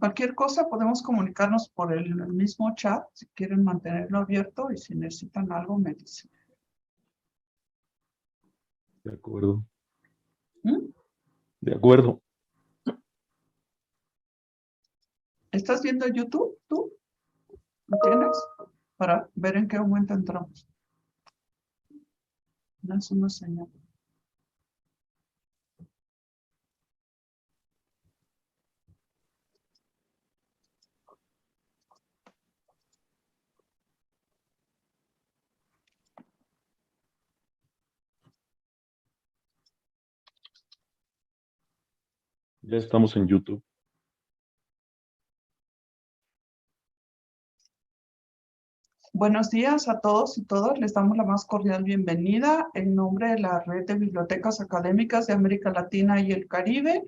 Cualquier cosa podemos comunicarnos por el mismo chat, si quieren mantenerlo abierto y si necesitan algo me dicen. De acuerdo. ¿Mm? De acuerdo. ¿Estás viendo YouTube tú? ¿Lo tienes? Para ver en qué momento entramos. No es una señal. Ya estamos en YouTube. Buenos días a todos y todas. Les damos la más cordial bienvenida en nombre de la Red de Bibliotecas Académicas de América Latina y el Caribe.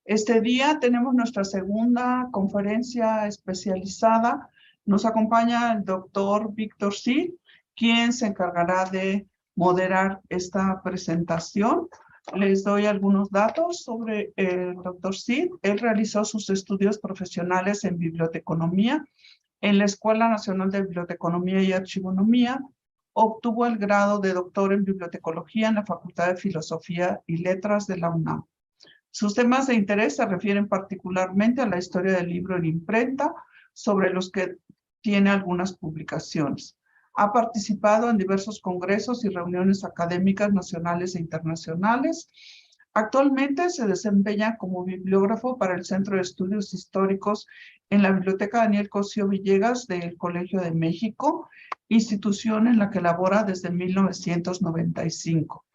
Este día tenemos nuestra segunda conferencia especializada. Nos acompaña el doctor Víctor Cid, quien se encargará de moderar esta presentación. Les doy algunos datos sobre el doctor Cid. Él realizó sus estudios profesionales en biblioteconomía en la Escuela Nacional de Biblioteconomía y Archivonomía. Obtuvo el grado de doctor en bibliotecología en la Facultad de Filosofía y Letras de la UNAM. Sus temas de interés se refieren particularmente a la historia del libro en imprenta, sobre los que tiene algunas publicaciones. Ha participado en diversos congresos y reuniones académicas nacionales e internacionales. Actualmente se desempeña como bibliógrafo para el Centro de Estudios Históricos en la Biblioteca Daniel Cosío Villegas del Colegio de México, institución en la que labora desde 1995.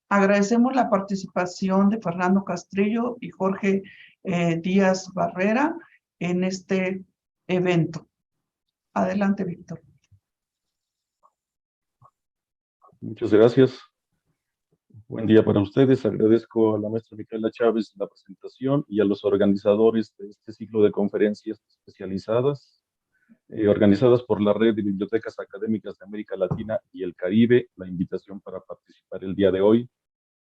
Agradecemos la participación de Fernando Castrillo y Jorge Díaz Barrera en este evento. Adelante, Víctor. Muchas gracias. Buen día para ustedes. Agradezco a la maestra Micaela Chávez la presentación y a los organizadores de este ciclo de conferencias especializadas, organizadas por la Red de Bibliotecas Académicas de América Latina y el Caribe, la invitación para participar el día de hoy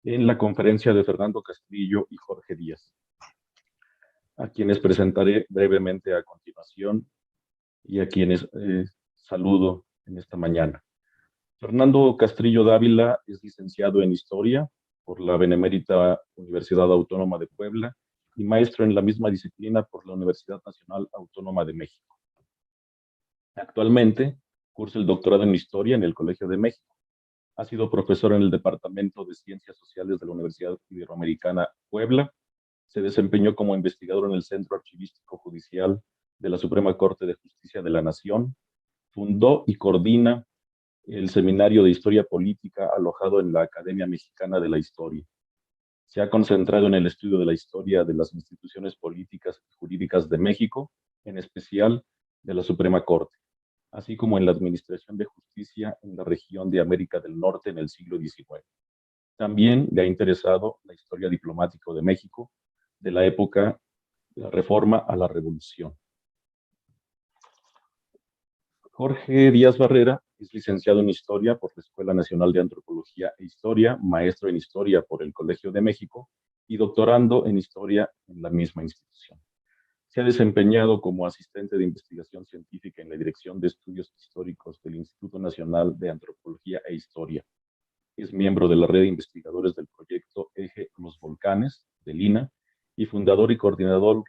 en la conferencia de Fernando Castrillo y Jorge Díaz, a quienes presentaré brevemente a continuación y a quienes saludo en esta mañana. Fernando Castrillo Dávila es licenciado en Historia por la Benemérita Universidad Autónoma de Puebla y maestro en la misma disciplina por la Universidad Nacional Autónoma de México. Actualmente cursa el doctorado en Historia en el Colegio de México. Ha sido profesor en el Departamento de Ciencias Sociales de la Universidad Iberoamericana Puebla. Se desempeñó como investigador en el Centro Archivístico Judicial de la Suprema Corte de Justicia de la Nación. Fundó y coordina el Seminario de Historia Política alojado en la Academia Mexicana de la Historia. Se ha concentrado en el estudio de la historia de las instituciones políticas y jurídicas de México, en especial de la Suprema Corte, así como en la administración de justicia en la región de América del Norte en el siglo XIX. También le ha interesado la historia diplomática de México, de la época de la Reforma a la Revolución. Jorge Díaz Barrera es licenciado en Historia por la Escuela Nacional de Antropología e Historia, maestro en Historia por el Colegio de México y doctorando en Historia en la misma institución. Se ha desempeñado como asistente de investigación científica en la Dirección de Estudios Históricos del Instituto Nacional de Antropología e Historia. Es miembro de la red de investigadores del proyecto Eje Los Volcanes, del INA, y fundador y coordinador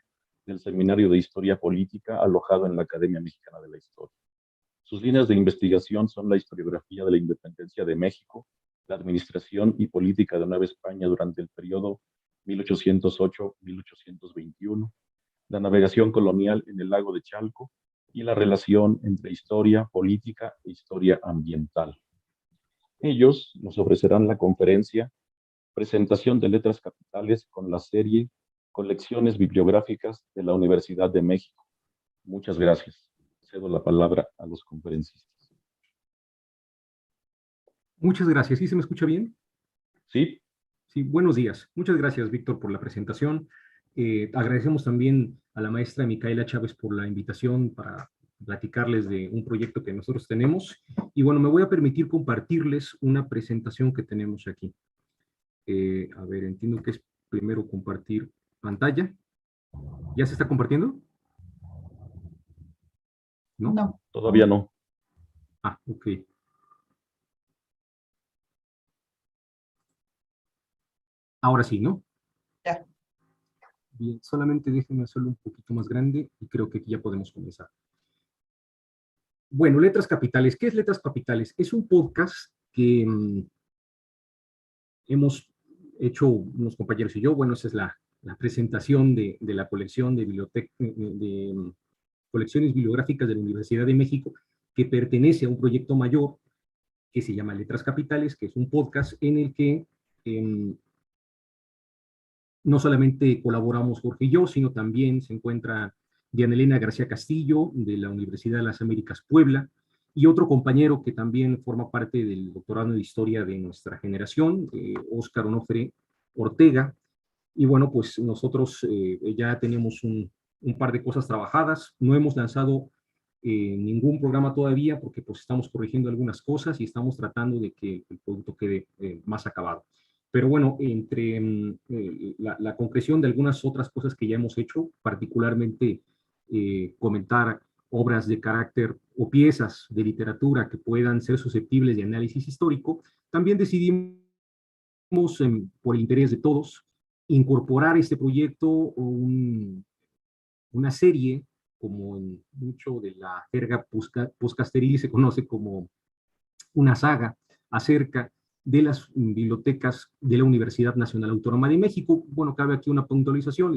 del Seminario de Historia Política alojado en la Academia Mexicana de la Historia. Sus líneas de investigación son la historiografía de la independencia de México, la administración y política de Nueva España durante el periodo 1808-1821, la navegación colonial en el lago de Chalco y la relación entre historia, política e historia ambiental. Ellos nos ofrecerán la conferencia Presentación de Letras Capitales con la serie Colecciones Bibliográficas de la Universidad de México. Muchas gracias. Cedo la palabra a los conferencistas. Muchas gracias. ¿Sí se me escucha bien? Sí. Sí, buenos días. Muchas gracias, Víctor, por la presentación. Agradecemos también a la maestra Micaela Chávez por la invitación para platicarles de un proyecto que nosotros tenemos. Y bueno, me voy a permitir compartirles una presentación que tenemos aquí. A ver, entiendo que es primero compartir pantalla. ¿Ya se está compartiendo? ¿no? No. Todavía no. Ah, ok. Ahora sí, ¿no? Ya. Bien, solamente déjenme hacerlo un poquito más grande y creo que aquí ya podemos comenzar. Bueno, Letras Capitales. ¿Qué es Letras Capitales? Es un podcast que hemos hecho unos compañeros y yo. Bueno, esa es la presentación de la colección de, colecciones bibliográficas de la Universidad de México, que pertenece a un proyecto mayor que se llama Letras Capitales, que es un podcast en el que no solamente colaboramos Jorge y yo, sino también se encuentra Diana Elena García Castillo, de la Universidad de las Américas Puebla, y otro compañero que también forma parte del doctorado de Historia de nuestra generación, Óscar Onofre Ortega. Y bueno, pues nosotros ya tenemos un par de cosas trabajadas. No hemos lanzado ningún programa todavía porque pues estamos corrigiendo algunas cosas y estamos tratando de que el producto quede más acabado. Pero bueno, entre la concreción de algunas otras cosas que ya hemos hecho, particularmente comentar obras de carácter o piezas de literatura que puedan ser susceptibles de análisis histórico, también decidimos, por el interés de todos, incorporar este proyecto una serie, como en mucho de la jerga postcasteril se conoce como una saga acerca de las bibliotecas de la Universidad Nacional Autónoma de México. Bueno, cabe aquí una puntualización,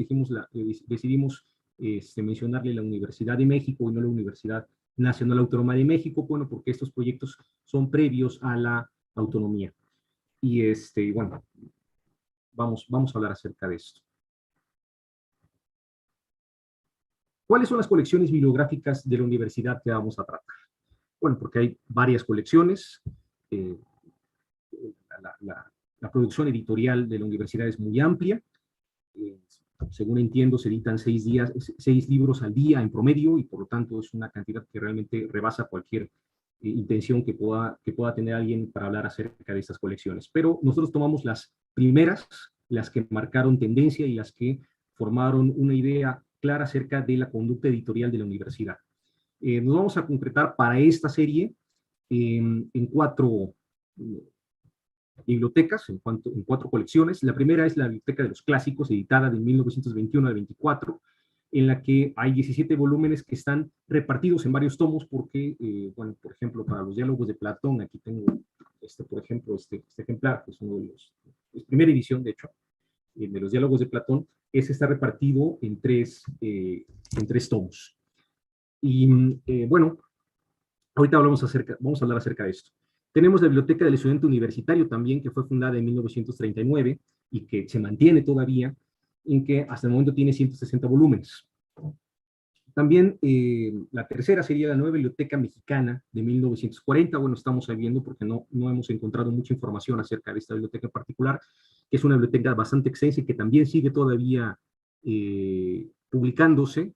decidimos mencionarle la Universidad de México y no la Universidad Nacional Autónoma de México, bueno, porque estos proyectos son previos a la autonomía. Y bueno, vamos a hablar acerca de esto. ¿Cuáles son las colecciones bibliográficas de la universidad que vamos a tratar? Bueno, porque hay varias colecciones. La producción editorial de la universidad es muy amplia. Según entiendo, se editan 6 libros al día en promedio, y por lo tanto es una cantidad que realmente rebasa cualquier intención que pueda tener alguien para hablar acerca de estas colecciones. Pero nosotros tomamos las primeras, las que marcaron tendencia y las que formaron una idea clara acerca de la conducta editorial de la universidad. Nos vamos a concretar para esta serie en 4 bibliotecas, en 4 colecciones. La primera es la Biblioteca de los Clásicos, editada de 1921 a 24, en la que hay 17 volúmenes que están repartidos en varios tomos porque, bueno, por ejemplo, para los diálogos de Platón, aquí tengo, por ejemplo, este ejemplar, que es uno de es primera edición, de hecho, de los diálogos de Platón. Ese está repartido en 3 tomos. Y bueno, ahorita vamos a hablar acerca de esto. Tenemos la Biblioteca del Estudiante Universitario también, que fue fundada en 1939 y que se mantiene todavía, en que hasta el momento tiene 160 volúmenes. También la tercera sería la Nueva Biblioteca Mexicana de 1940. Bueno, estamos viendo porque no hemos encontrado mucha información acerca de esta biblioteca en particular, que es una biblioteca bastante extensa y que también sigue todavía publicándose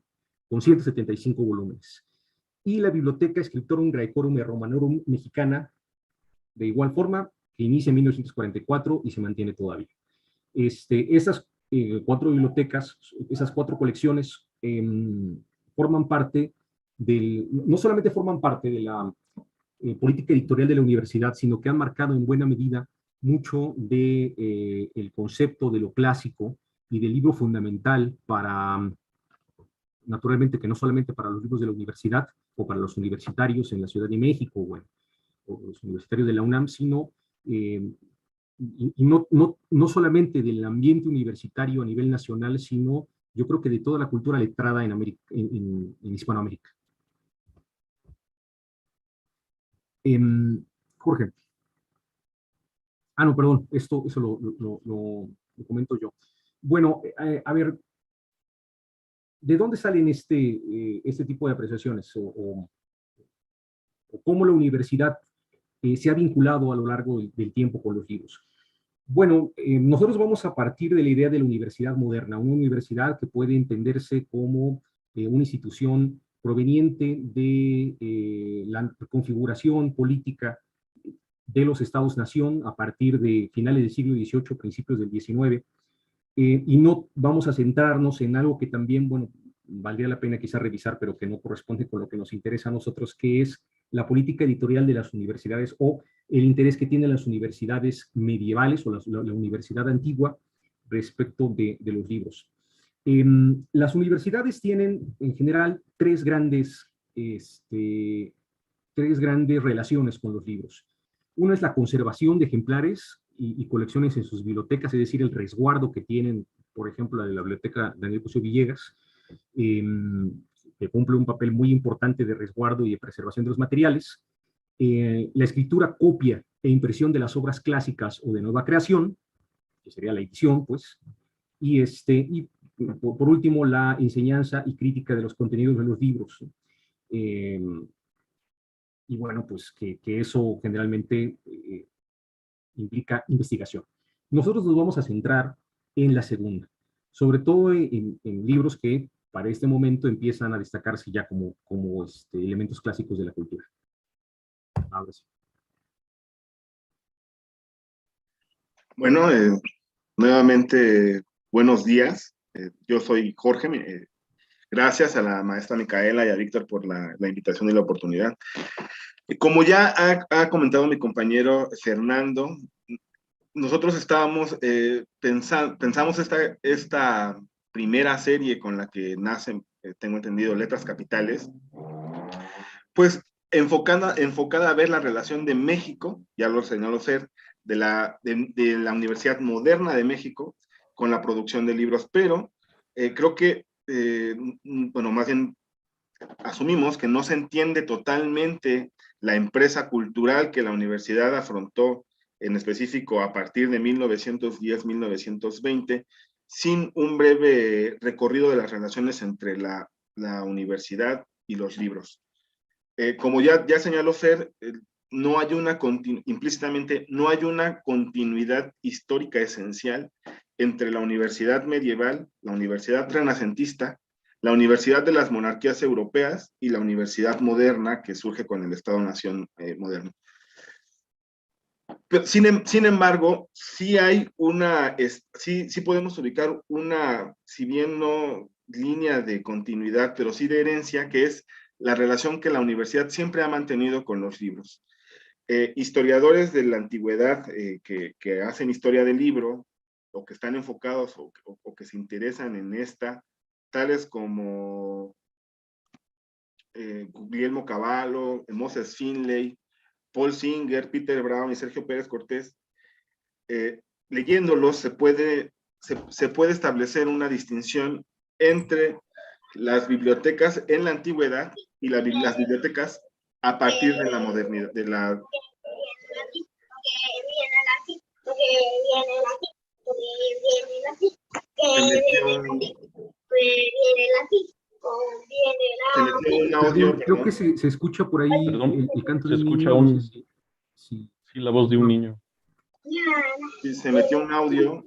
con 175 volúmenes. Y la Biblioteca Scriptorum Graecorum et Romanorum Mexicana, de igual forma, que inicia en 1944 y se mantiene todavía. Esas 4 bibliotecas, esas 4 colecciones, forman parte no solamente forman parte de la política editorial de la universidad, sino que han marcado en buena medida mucho de el concepto de lo clásico y del libro fundamental para, naturalmente, que no solamente para los libros de la universidad o para los universitarios en la Ciudad de México, bueno, o los universitarios de la UNAM, sino y no solamente del ambiente universitario a nivel nacional, sino yo creo que de toda la cultura letrada en Hispanoamérica. Jorge. No, perdón, eso lo comento yo. Bueno, a ver, ¿de dónde salen este tipo de apreciaciones? O cómo la universidad se ha vinculado a lo largo del tiempo con los libros. Bueno, nosotros vamos a partir de la idea de la universidad moderna, una universidad que puede entenderse como una institución proveniente de la configuración política de los estados-nación a partir de finales del siglo XVIII, principios del XIX, y no vamos a centrarnos en algo que también, bueno, valdría la pena quizá revisar, pero que no corresponde con lo que nos interesa a nosotros, que es la política editorial de las universidades o el interés que tienen las universidades medievales o la universidad antigua respecto de los libros. Las universidades tienen en general tres grandes relaciones con los libros. Una es la conservación de ejemplares y colecciones en sus bibliotecas, es decir, el resguardo que tienen, por ejemplo, la de la biblioteca Daniel Cosío Villegas, que cumple un papel muy importante de resguardo y de preservación de los materiales. La escritura, copia e impresión de las obras clásicas o de nueva creación, que sería la edición, pues, y por último, la enseñanza y crítica de los contenidos de los libros. Y bueno, pues que eso generalmente implica investigación. Nosotros nos vamos a centrar en la segunda, sobre todo en libros que para este momento empiezan a destacarse ya como elementos clásicos de la cultura. Ahora sí. Bueno, nuevamente, buenos días. Yo soy Jorge. Gracias a la maestra Micaela y a Víctor por la invitación y la oportunidad. Como ya ha comentado mi compañero Fernando, nosotros estábamos pensamos esta primera serie con la que nace, tengo entendido, Letras Capitales, pues enfocada a ver la relación de México, ya lo señaló Fer, de la Universidad Moderna de México con la producción de libros, pero creo que, bueno, más bien asumimos que no se entiende totalmente la empresa cultural que la universidad afrontó, en específico a partir de 1910-1920, sin un breve recorrido de las relaciones entre la universidad y los libros. Como ya señaló Fer, no hay implícitamente no hay una continuidad histórica esencial entre la universidad medieval, la universidad renacentista, la universidad de las monarquías europeas y la universidad moderna que surge con el Estado-Nación moderno. Pero, sin embargo, sí hay sí podemos ubicar una, si bien no línea de continuidad, pero sí de herencia, que es la relación que la universidad siempre ha mantenido con los libros. Historiadores de la antigüedad que hacen historia del libro, o que están enfocados o que se interesan en esta, tales como Guglielmo Cavallo, Moses Finlay, Paul Singer, Peter Brown y Sergio Pérez Cortés, leyéndolos se puede establecer una distinción entre las bibliotecas en la antigüedad y las bibliotecas a partir de la modernidad, un audio, creo que se escucha por ahí el canto de un niño. No sé sí, la voz de un niño. Sí, se metió un audio.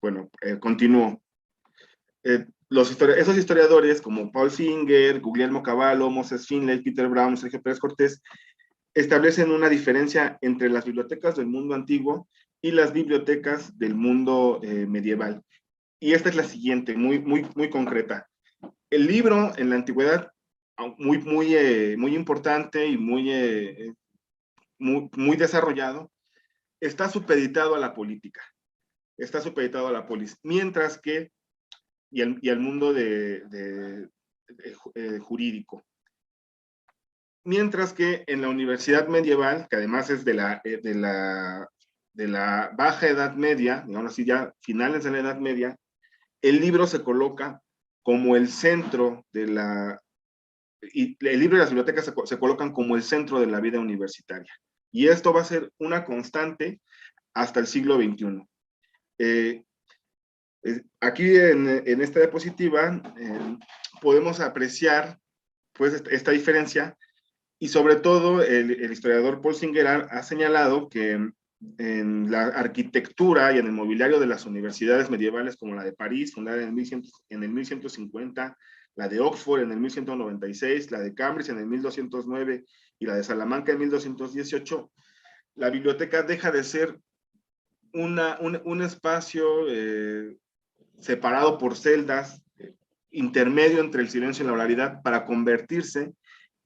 Bueno, continúo. Esos historiadores como Paul Singer, Guglielmo Cavallo, Moses Finlay, Peter Brown, Sergio Pérez Cortés, establecen una diferencia entre las bibliotecas del mundo antiguo y las bibliotecas del mundo medieval. Y esta es la siguiente, muy concreta. El libro en la antigüedad, muy importante y muy desarrollado, está supeditado a la política, está supeditado a la polis, mientras que, y al mundo jurídico. Mientras que en la universidad medieval, que además es de la baja Edad Media, digamos así, ya finales de la Edad Media, el libro se coloca como el centro y el libro y las bibliotecas se colocan como el centro de la vida universitaria. Y esto va a ser una constante hasta el siglo XXI. Aquí en esta diapositiva podemos apreciar pues esta diferencia, y sobre todo el historiador Paul Singer ha señalado que en la arquitectura y en el mobiliario de las universidades medievales como la de París, fundada en el 1150, la de Oxford en el 1196, la de Cambridge en el 1209 y la de Salamanca en 1218, la biblioteca deja de ser un espacio separado por celdas, intermedio entre el silencio y la oralidad, para convertirse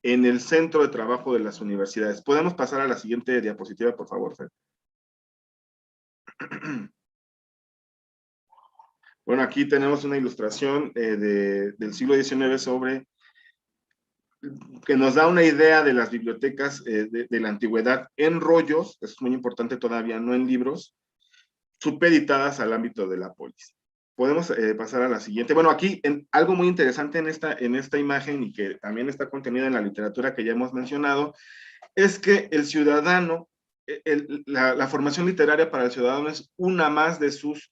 en el centro de trabajo de las universidades. ¿Podemos pasar a la siguiente diapositiva, por favor, Fer? Bueno, aquí tenemos una ilustración del siglo XIX que nos da una idea de las bibliotecas de la antigüedad en rollos, eso es muy importante todavía, no en libros, supeditadas al ámbito de la polis. Podemos pasar a la siguiente. Bueno, aquí algo muy interesante en esta imagen y que también está contenida en la literatura que ya hemos mencionado, es que el ciudadano, la formación literaria para el ciudadano es una más de sus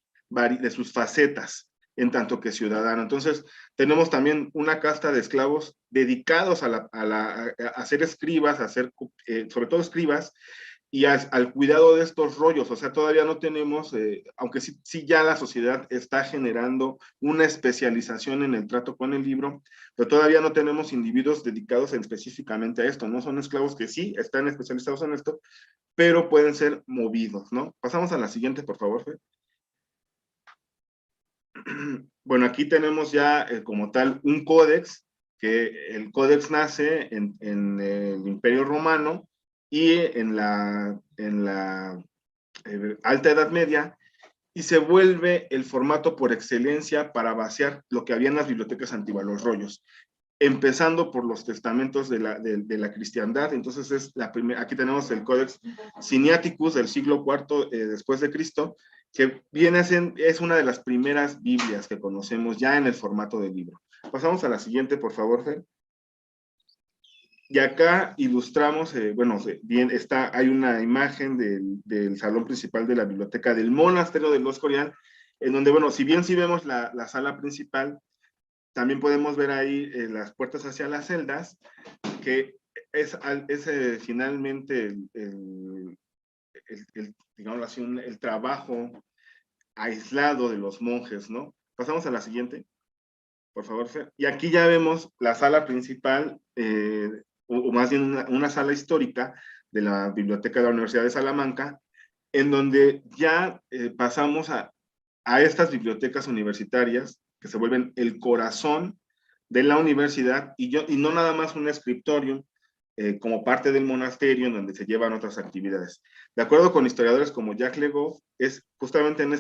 facetas en tanto que ciudadano. Entonces, tenemos también una casta de esclavos dedicados a ser escribas, sobre todo escribas, y al cuidado de estos rollos. O sea, todavía no tenemos, aunque sí ya la sociedad está generando una especialización en el trato con el libro, pero todavía no tenemos individuos dedicados específicamente a esto. No son esclavos que sí están especializados en esto, pero pueden ser movidos, ¿no? Pasamos a la siguiente, por favor, Fe. Bueno, aquí tenemos ya como tal un códex, que el códex nace en el Imperio Romano y en la Alta Edad Media, y se vuelve el formato por excelencia para vaciar lo que había en las bibliotecas antiguas, los rollos, empezando por los testamentos de la cristiandad. Entonces es aquí tenemos el Codex Sinaiticus del siglo IV después de Cristo, que es una de las primeras Biblias que conocemos ya en el formato de libro. Pasamos a la siguiente, por favor, Fer. Y acá ilustramos, hay una imagen del salón principal de la biblioteca del monasterio de Los Escorial, en donde, bueno, si bien sí vemos la sala principal, también podemos ver ahí las puertas hacia las celdas, que es finalmente digamos así, el trabajo aislado de los monjes, ¿no? Pasamos a la siguiente, por favor, Fer. Y aquí ya vemos la sala principal, o más bien una sala histórica de la Biblioteca de la Universidad de Salamanca, en donde ya pasamos a estas bibliotecas universitarias que se vuelven el corazón de la universidad y no nada más un escritorio como parte del monasterio en donde se llevan otras actividades. De acuerdo con historiadores como Jacques Le Goff, es justamente en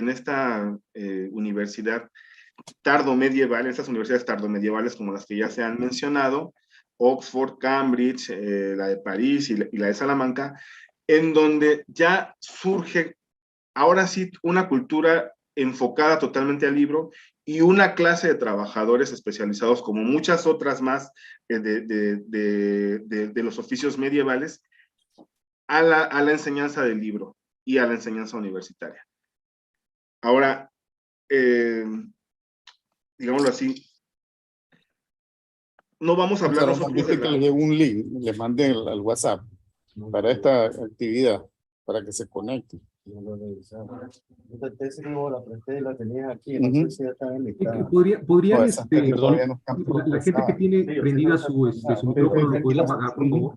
esta universidad tardomedieval, estas universidades tardomedievales como las que ya se han mencionado, Oxford, Cambridge, la de París y la de Salamanca, en donde ya surge, ahora sí, una cultura enfocada totalmente al libro y una clase de trabajadores especializados, como muchas otras más de los oficios medievales, a la enseñanza del libro y a la enseñanza universitaria. Ahora, digámoslo así, no vamos a hablar nosotros de que le llevo un link, le mandé al WhatsApp para esta actividad, para que se conecte. Esta tesis no la presté y la tenías aquí, no sé si ya está enlistada. ¿Podrían, Perdón, la gente que tiene prendida su micrófono lo podría apagar, por favor?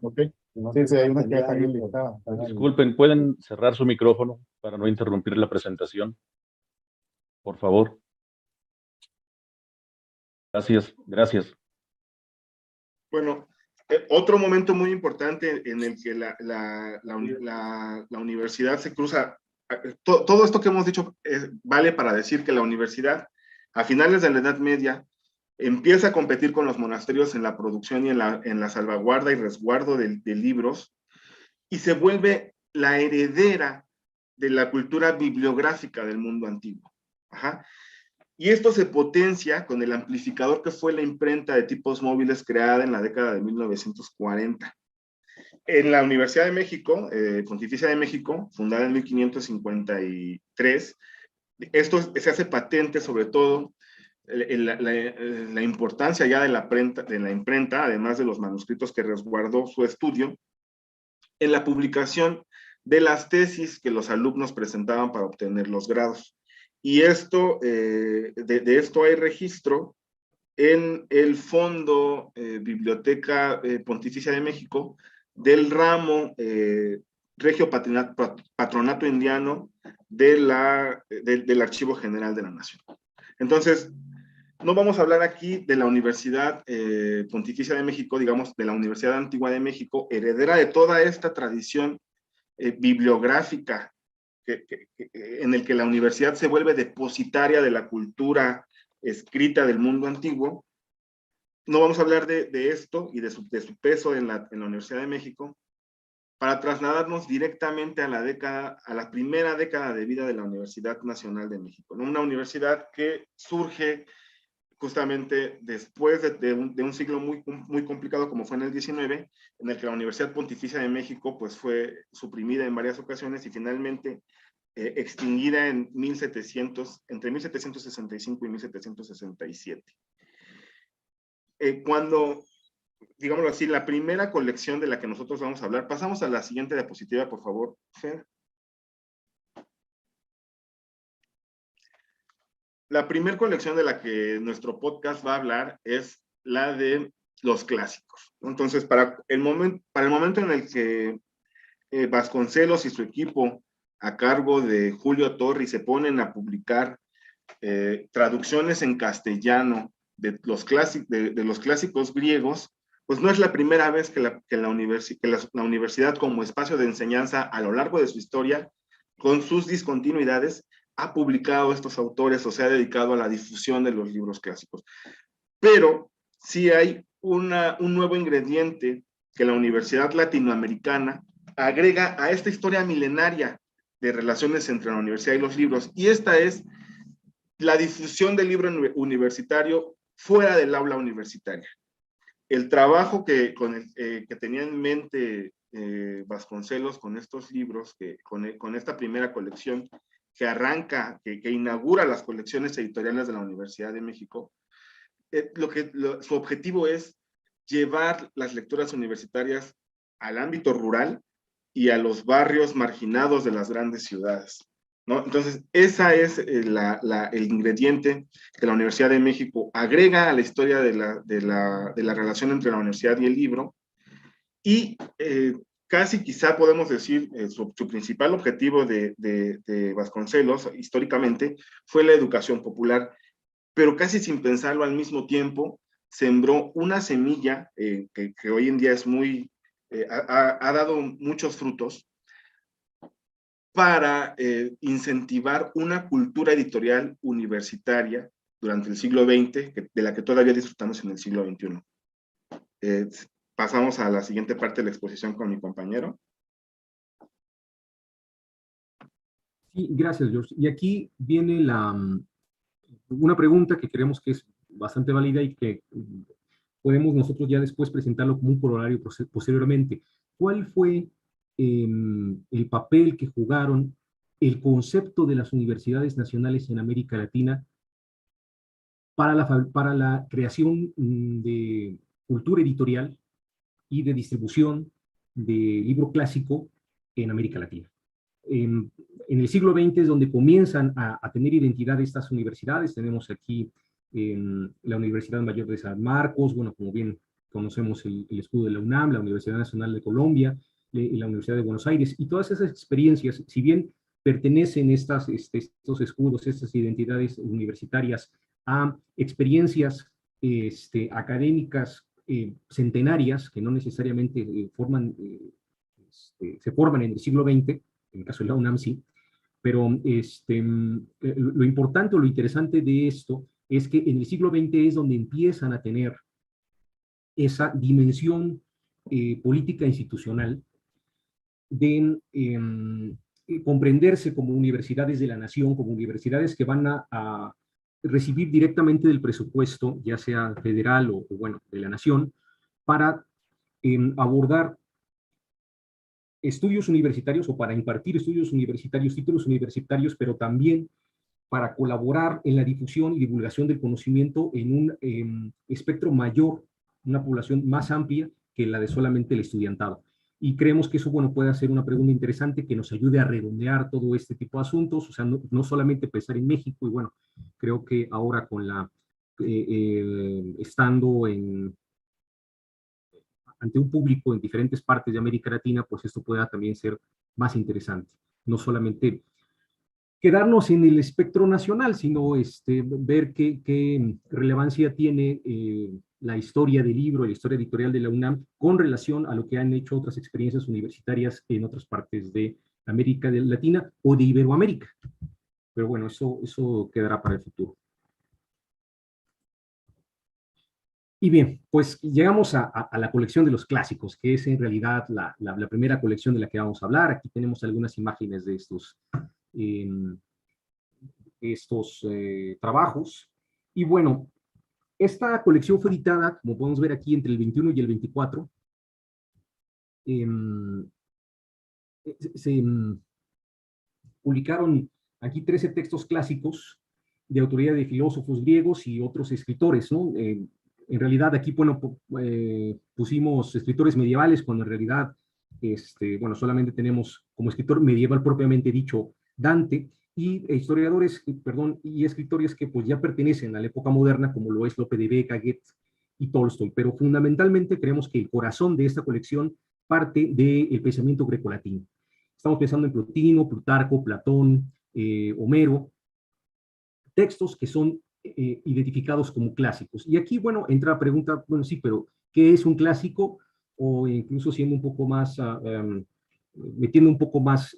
Sí, hay unas que ya están enlistadas. Disculpen, ¿pueden cerrar su micrófono para no interrumpir la presentación? Por favor. Gracias, gracias. Bueno, otro momento muy importante en el que la universidad se cruza, todo esto que hemos dicho vale para decir que la universidad a finales de la Edad Media empieza a competir con los monasterios en la producción y en la salvaguarda y resguardo de libros, y se vuelve la heredera de la cultura bibliográfica del mundo antiguo. Ajá. Y esto se potencia con el amplificador que fue la imprenta de tipos móviles creada en la década de 1940. En la Universidad de México, Pontificia de México, fundada en 1553, esto se hace patente sobre todo la importancia ya de la imprenta, además de los manuscritos que resguardó su estudio, en la publicación de las tesis que los alumnos presentaban para obtener los grados. Y esto, de esto hay registro en el Fondo Biblioteca Pontificia de México del ramo Regio Patronato Indiano del Archivo General de la Nación. Entonces, no vamos a hablar aquí de la Universidad Pontificia de México, digamos, de la Universidad Antigua de México, heredera de toda esta tradición bibliográfica en el que la universidad se vuelve depositaria de la cultura escrita del mundo antiguo. No vamos a hablar de esto y de su peso en la Universidad de México, para trasladarnos directamente a la primera década de vida de la Universidad Nacional de México, ¿no? Una universidad que surge justamente después de un siglo muy complicado como fue en el XIX, en el que la Universidad Pontificia de México pues, fue suprimida en varias ocasiones y finalmente extinguida entre 1765 y 1767. Cuando, digámoslo así, la primera colección de la que nosotros vamos a hablar, pasamos a la siguiente diapositiva, por favor, Fer. La primera colección de la que nuestro podcast va a hablar es la de los clásicos. Entonces, para el momento en el que Vasconcelos y su equipo, a cargo de Julio Torri, se ponen a publicar traducciones en castellano de los clásicos griegos, pues no es la primera vez que la universidad como espacio de enseñanza a lo largo de su historia, con sus discontinuidades, ha publicado estos autores o se ha dedicado a la difusión de los libros clásicos. Pero sí hay un nuevo ingrediente que la Universidad Latinoamericana agrega a esta historia milenaria de relaciones entre la universidad y los libros, y esta es la difusión del libro universitario fuera del aula universitaria. El trabajo que tenía en mente Vasconcelos con estos libros, con esta primera colección que arranca, que inaugura las colecciones editoriales de la Universidad de México, su objetivo es llevar las lecturas universitarias al ámbito rural y a los barrios marginados de las grandes ciudades, ¿no? Entonces, ese es el ingrediente que la Universidad de México agrega a la historia de la relación entre la universidad y el libro, y casi quizá podemos decir su principal objetivo de Vasconcelos históricamente fue la educación popular, pero casi sin pensarlo al mismo tiempo sembró una semilla que hoy en día es ha dado muchos frutos para incentivar una cultura editorial universitaria durante el siglo XX, de la que todavía disfrutamos en el siglo XXI. Pasamos a la siguiente parte de la exposición con mi compañero. Sí, gracias, George. Y aquí viene una pregunta que creemos que es bastante válida y que podemos nosotros ya después presentarlo como un corolario posteriormente. ¿Cuál fue el papel que jugaron el concepto de las universidades nacionales en América Latina para la creación de cultura editorial y de distribución de libro clásico en América Latina? En el siglo XX es donde comienzan a tener identidad estas universidades. Tenemos aquí la Universidad Mayor de San Marcos, bueno, como bien conocemos el escudo de la UNAM, la Universidad Nacional de Colombia, la Universidad de Buenos Aires, y todas esas experiencias, si bien pertenecen estos escudos, estas identidades universitarias a experiencias académicas centenarias, que no necesariamente se forman en el siglo XX, en el caso de la UNAM sí, pero lo importante o lo interesante de esto es que en el siglo XX es donde empiezan a tener esa dimensión política institucional de comprenderse como universidades de la nación, como universidades que van a recibir directamente del presupuesto, ya sea federal o bueno, de la nación, para abordar estudios universitarios o para impartir estudios universitarios, títulos universitarios, pero también para colaborar en la difusión y divulgación del conocimiento en un espectro mayor, una población más amplia que la de solamente el estudiantado. Y creemos que eso, bueno, puede ser una pregunta interesante que nos ayude a redondear todo este tipo de asuntos, o sea, no solamente pensar en México, y bueno, creo que ahora con estando ante un público en diferentes partes de América Latina, pues esto pueda también ser más interesante. No solamente quedarnos en el espectro nacional, sino ver qué relevancia tiene la historia del libro, la historia editorial de la UNAM con relación a lo que han hecho otras experiencias universitarias en otras partes de América Latina o de Iberoamérica. Pero bueno, eso quedará para el futuro. Y bien, pues llegamos a la colección de los clásicos, que es en realidad la primera colección de la que vamos a hablar. Aquí tenemos algunas imágenes de estos trabajos. Y bueno, esta colección fue editada, como podemos ver aquí, entre el 21 y el 24. Se publicaron aquí 13 textos clásicos de autoría de filósofos griegos y otros escritores, ¿no? En realidad aquí, bueno, pusimos escritores medievales, cuando en realidad, bueno, solamente tenemos como escritor medieval propiamente dicho Dante, y historiadores, perdón, y escritores que pues ya pertenecen a la época moderna, como lo es Lope de Vega, Goethe y Tolstoy, pero fundamentalmente creemos que el corazón de esta colección parte del pensamiento grecolatino. Estamos pensando en Plotino, Plutarco, Platón, Homero, textos que son identificados como clásicos. Y aquí, bueno, entra la pregunta, bueno, sí, pero ¿qué es un clásico? O incluso siendo un poco más, metiendo un poco más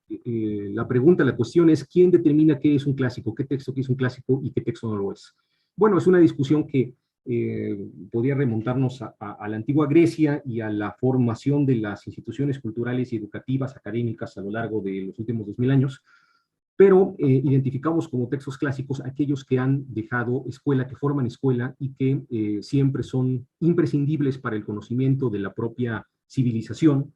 la pregunta, la cuestión es, ¿quién determina qué es un clásico? ¿Qué texto que es un clásico y qué texto no lo es? Bueno, es una discusión que podría remontarnos a la antigua Grecia y a la formación de las instituciones culturales y educativas académicas a lo largo de los últimos 2000 años, pero identificamos como textos clásicos aquellos que han dejado escuela, que forman escuela y que siempre son imprescindibles para el conocimiento de la propia civilización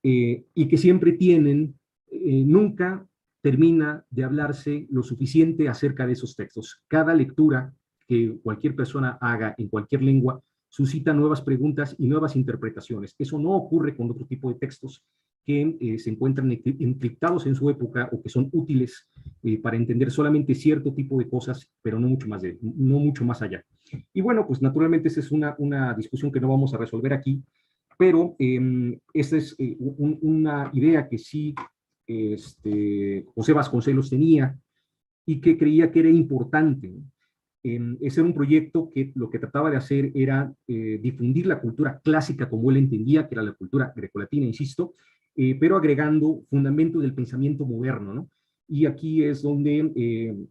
y que siempre tienen, nunca termina de hablarse lo suficiente acerca de esos textos. Cada lectura que cualquier persona haga en cualquier lengua suscita nuevas preguntas y nuevas interpretaciones. Eso no ocurre con otro tipo de textos que se encuentran encriptados en su época o que son útiles para entender solamente cierto tipo de cosas, pero no mucho más allá. Y bueno, pues naturalmente esa es una discusión que no vamos a resolver aquí, pero esta es una idea que sí José Vasconcelos tenía y que creía que era importante. Ese era un proyecto que lo que trataba de hacer era difundir la cultura clásica como él entendía, que era la cultura grecolatina, insisto, pero agregando fundamentos del pensamiento moderno, ¿no? Y aquí es donde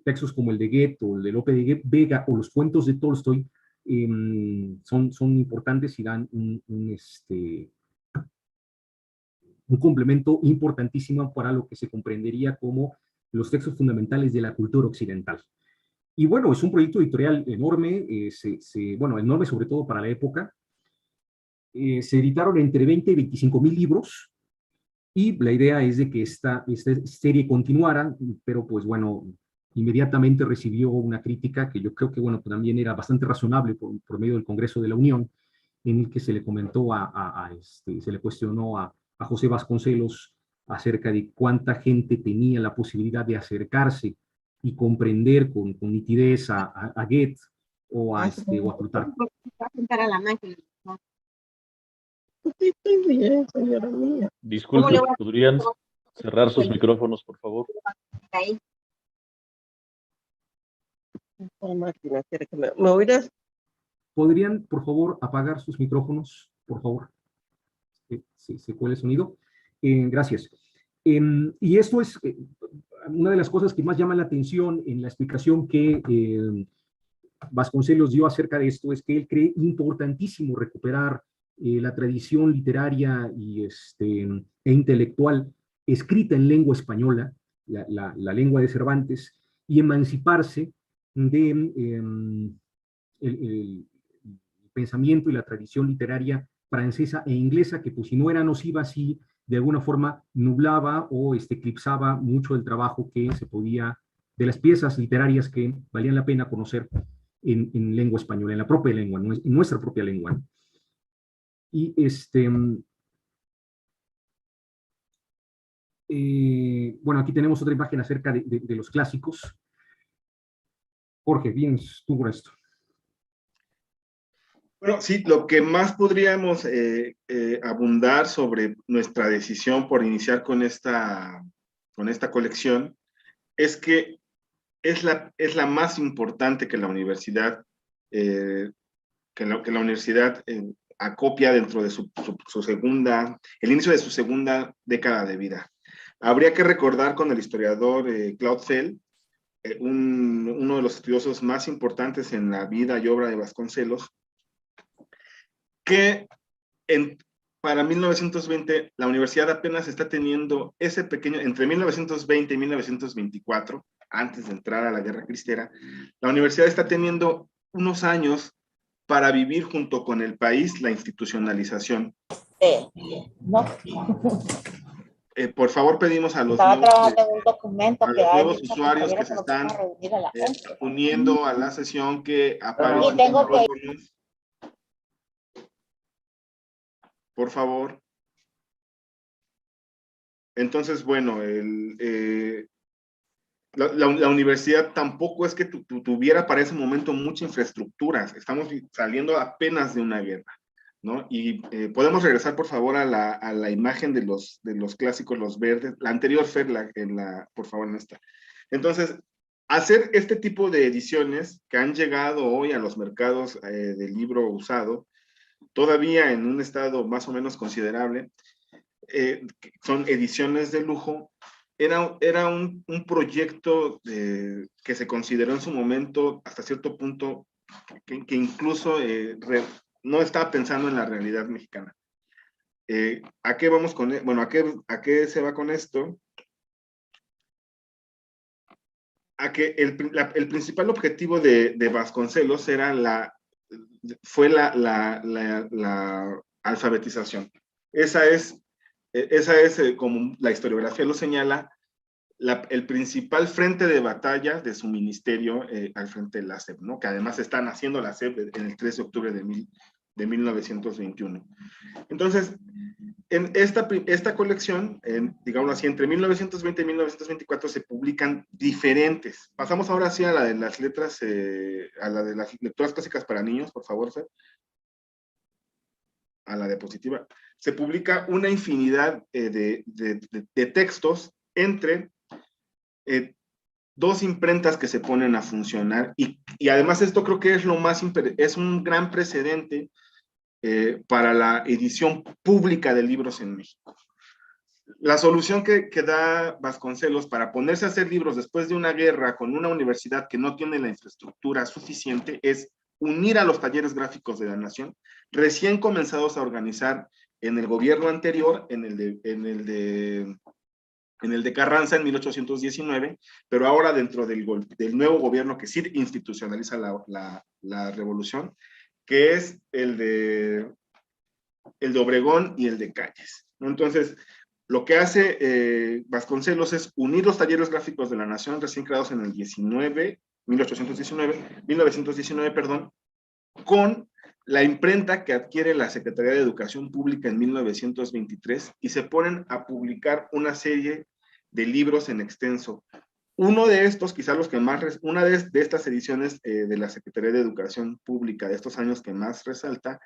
textos como el de Goethe o el de Lope de Vega o los cuentos de Tolstoy son importantes y dan un complemento importantísimo para lo que se comprendería como los textos fundamentales de la cultura occidental. Y bueno, es un proyecto editorial enorme, bueno, enorme sobre todo para la época. Se editaron entre 20 y 25 mil libros, y la idea es de que esta serie continuara, pero pues bueno, inmediatamente recibió una crítica que yo creo que bueno, también era bastante razonable por medio del Congreso de la Unión, en el que se le comentó se le cuestionó a José Vasconcelos acerca de cuánta gente tenía la posibilidad de acercarse y comprender con nitidez a Goethe o a Plutarco. Estoy bien, señora mía. Disculpe, ¿podrían cerrar sus micrófonos, por favor? Máquina, quiere que me oirás. ¿Podrían, por favor, apagar sus micrófonos, por favor? Se cuela el sonido. Gracias. Y esto es una de las cosas que más llama la atención en la explicación que Vasconcelos dio acerca de esto, es que él cree importantísimo recuperar la tradición literaria e intelectual escrita en lengua española, la lengua de Cervantes, y emanciparse de el pensamiento y la tradición literaria francesa e inglesa, que pues si no era nociva, sí de alguna forma nublaba o eclipsaba mucho el trabajo que se podía, de las piezas literarias que valían la pena conocer en lengua española, en la propia lengua, en nuestra propia lengua. Y bueno, aquí tenemos otra imagen acerca de los clásicos. Jorge, vienes tú con esto. Bueno, sí, lo que más podríamos abundar sobre nuestra decisión por iniciar con esta colección es que es la más importante que la universidad, acopia dentro de el inicio de su segunda década de vida. Habría que recordar con el historiador Claude Fell, uno de los estudiosos más importantes en la vida y obra de Vasconcelos, que para 1920 la universidad apenas está teniendo ese pequeño, entre 1920 y 1924, antes de entrar a la Guerra Cristera, la universidad está teniendo unos años para vivir junto con el país la institucionalización. No. Por favor, pedimos a los Estaba trabajando en un documento que hay nuevos usuarios que se están uniendo a la sesión que apaguen. Y tengo que... Por favor. Entonces, bueno, la universidad tampoco es que tuviera para ese momento mucha infraestructura. Estamos saliendo apenas de una guerra, ¿no? Y podemos regresar, por favor, a la imagen de los clásicos, los verdes. La anterior, Fer, por favor, en esta. Entonces, hacer este tipo de ediciones que han llegado hoy a los mercados del libro usado, todavía en un estado más o menos considerable, son ediciones de lujo. Era un proyecto que se consideró en su momento, hasta cierto punto, que incluso no estaba pensando en la realidad mexicana. ¿A qué vamos con esto? Bueno, ¿a qué se va con esto? A que el principal objetivo de Vasconcelos fue la alfabetización. Esa es como la historiografía lo señala, el principal frente de batalla de su ministerio al frente de la SEP, ¿no? Que además están haciendo la SEP en el 3 de octubre de 1921. Entonces, en esta colección, digamos así, entre 1920 y 1924 se publican diferentes. Pasamos ahora sí a la de las letras, a la de las lecturas clásicas para niños, por favor, Fer. A la diapositiva. Se publica una infinidad de textos entre dos imprentas que se ponen a funcionar y además esto creo que es un gran precedente para la edición pública de libros en México. La solución que da Vasconcelos para ponerse a hacer libros después de una guerra con una universidad que no tiene la infraestructura suficiente es unir a los talleres gráficos de la nación, recién comenzados a organizar en el gobierno anterior, en el de Carranza en 1819, pero ahora dentro del nuevo gobierno que sí institucionaliza la revolución, que es el de Obregón y el de Calles, ¿no? Entonces, lo que hace Vasconcelos es unir los talleres gráficos de la nación recién creados en el 1919, perdón, con la imprenta que adquiere la Secretaría de Educación Pública en 1923 y se ponen a publicar una serie de libros en extenso. Uno de estos, quizás una de estas ediciones de la Secretaría de Educación Pública de estos años que más resalta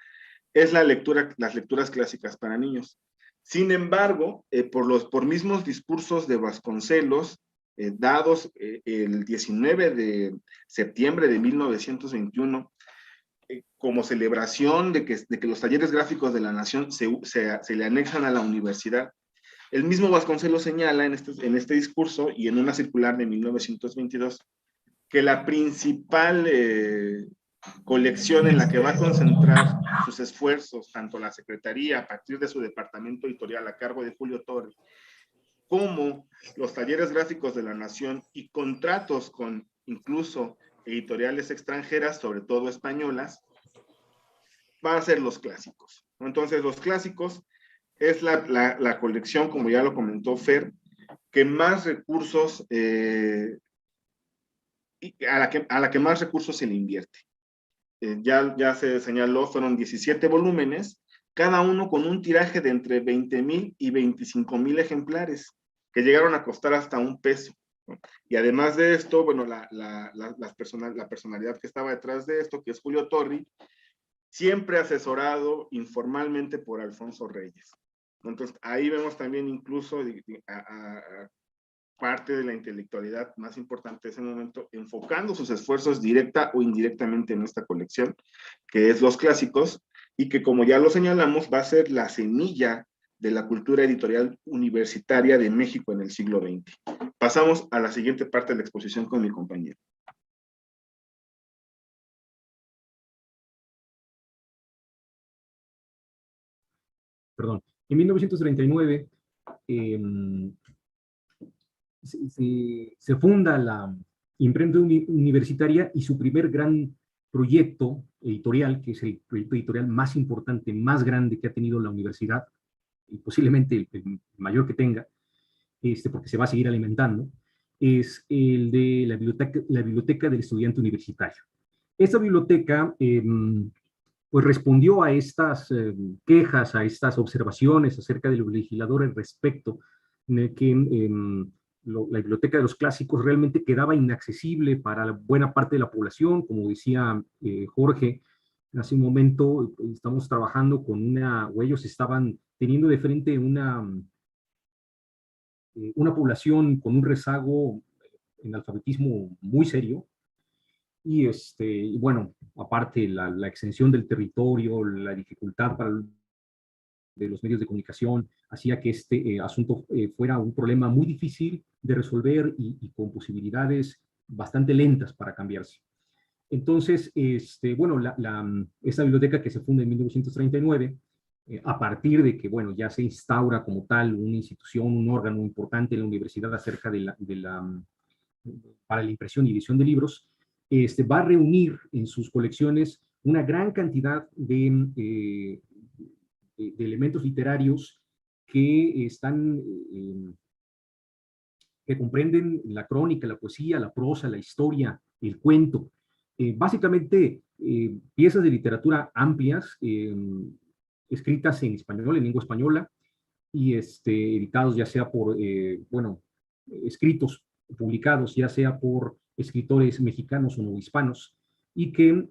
es las lecturas clásicas para niños. Sin embargo, por mismos discursos de Vasconcelos, dados el 19 de septiembre de 1921, como celebración de que los talleres gráficos de la nación se le anexan a la universidad, el mismo Vasconcelos señala en este discurso y en una circular de 1922 que la principal colección en la que va a concentrar sus esfuerzos, tanto la Secretaría a partir de su departamento editorial a cargo de Julio Torres, como los talleres gráficos de la nación y contratos con incluso editoriales extranjeras, sobre todo españolas, van a ser los clásicos. Entonces, los clásicos es la colección, como ya lo comentó Fer, que más recursos, a la que más recursos se le invierte. Ya se señaló, fueron 17 volúmenes, cada uno con un tiraje de entre 20,000 y 25,000 ejemplares, que llegaron a costar hasta $1, ¿no? Y además de esto, bueno, la personalidad que estaba detrás de esto, que es Julio Torri, siempre asesorado informalmente por Alfonso Reyes. Entonces, ahí vemos también incluso parte de la intelectualidad más importante de ese momento, enfocando sus esfuerzos directa o indirectamente en esta colección, que es Los Clásicos, y que, como ya lo señalamos, va a ser la semilla de la cultura editorial universitaria de México en el siglo XX. Pasamos a la siguiente parte de la exposición con mi compañero. Perdón. En 1939 se funda la imprenta universitaria y su primer gran proyecto editorial, que es el proyecto editorial más importante, más grande que ha tenido la universidad, y posiblemente el mayor que tenga, porque se va a seguir alimentando, es el de la biblioteca del estudiante universitario. Esta biblioteca pues respondió a estas quejas, a estas observaciones acerca de los legisladores respecto de que la biblioteca de los clásicos realmente quedaba inaccesible para buena parte de la población. Como decía Jorge hace un momento, estamos trabajando con o ellos estaban teniendo de frente una población con un rezago en alfabetismo muy serio. Y bueno, aparte la extensión del territorio, la dificultad de los medios de comunicación, hacía que este asunto fuera un problema muy difícil de resolver y con posibilidades bastante lentas para cambiarse. Entonces, bueno, esta biblioteca que se funda en 1939, a partir de que, bueno, ya se instaura como tal una institución, un órgano importante en la universidad acerca para la impresión y edición de libros, va a reunir en sus colecciones una gran cantidad de elementos literarios que que comprenden la crónica, la poesía, la prosa, la historia, el cuento. Básicamente, piezas de literatura amplias, escritas en español, en lengua española, y editados ya sea por, bueno, escritos, publicados ya sea por escritores mexicanos o no hispanos, y que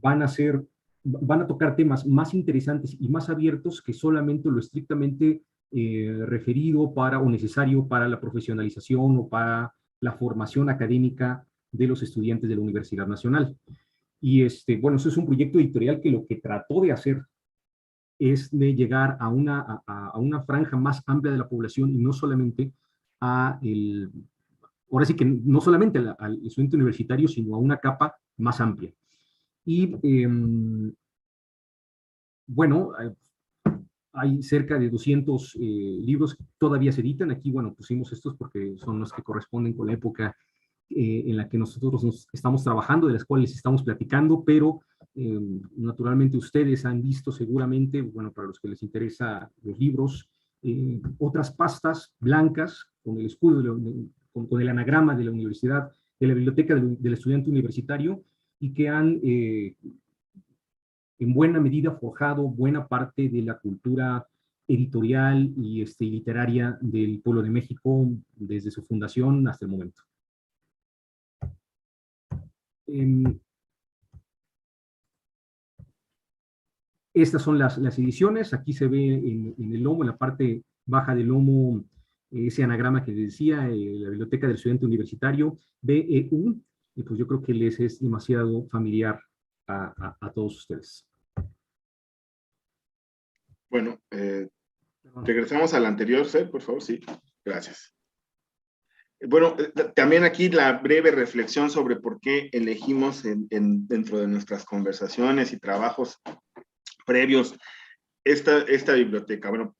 van a tocar temas más interesantes y más abiertos que solamente lo estrictamente referido o necesario para la profesionalización o para la formación académica de los estudiantes de la Universidad Nacional. Y bueno, eso es un proyecto editorial que lo que trató de hacer es de llegar a una franja más amplia de la población y no solamente ahora sí que no solamente al estudiante universitario, sino a una capa más amplia. Y bueno, hay cerca de 200 libros que todavía se editan. Aquí, bueno, pusimos estos porque son los que corresponden con la época en la que nosotros nos estamos trabajando, de las cuales estamos platicando, pero naturalmente ustedes han visto seguramente, bueno, para los que les interesa los libros, otras pastas blancas con el escudo, con el anagrama de la universidad, de la biblioteca del estudiante universitario, y que han en buena medida forjado buena parte de la cultura editorial y literaria del pueblo de México desde su fundación hasta el momento. Estas son las ediciones. Aquí se ve en el lomo, en la parte baja del lomo, ese anagrama que les decía, la Biblioteca del Estudiante Universitario, BEU, y pues yo creo que les es demasiado familiar a todos ustedes. Bueno, regresamos al anterior, Seth, por favor, sí, gracias. Bueno, también aquí la breve reflexión sobre por qué elegimos dentro de nuestras conversaciones y trabajos previos esta biblioteca. Bueno,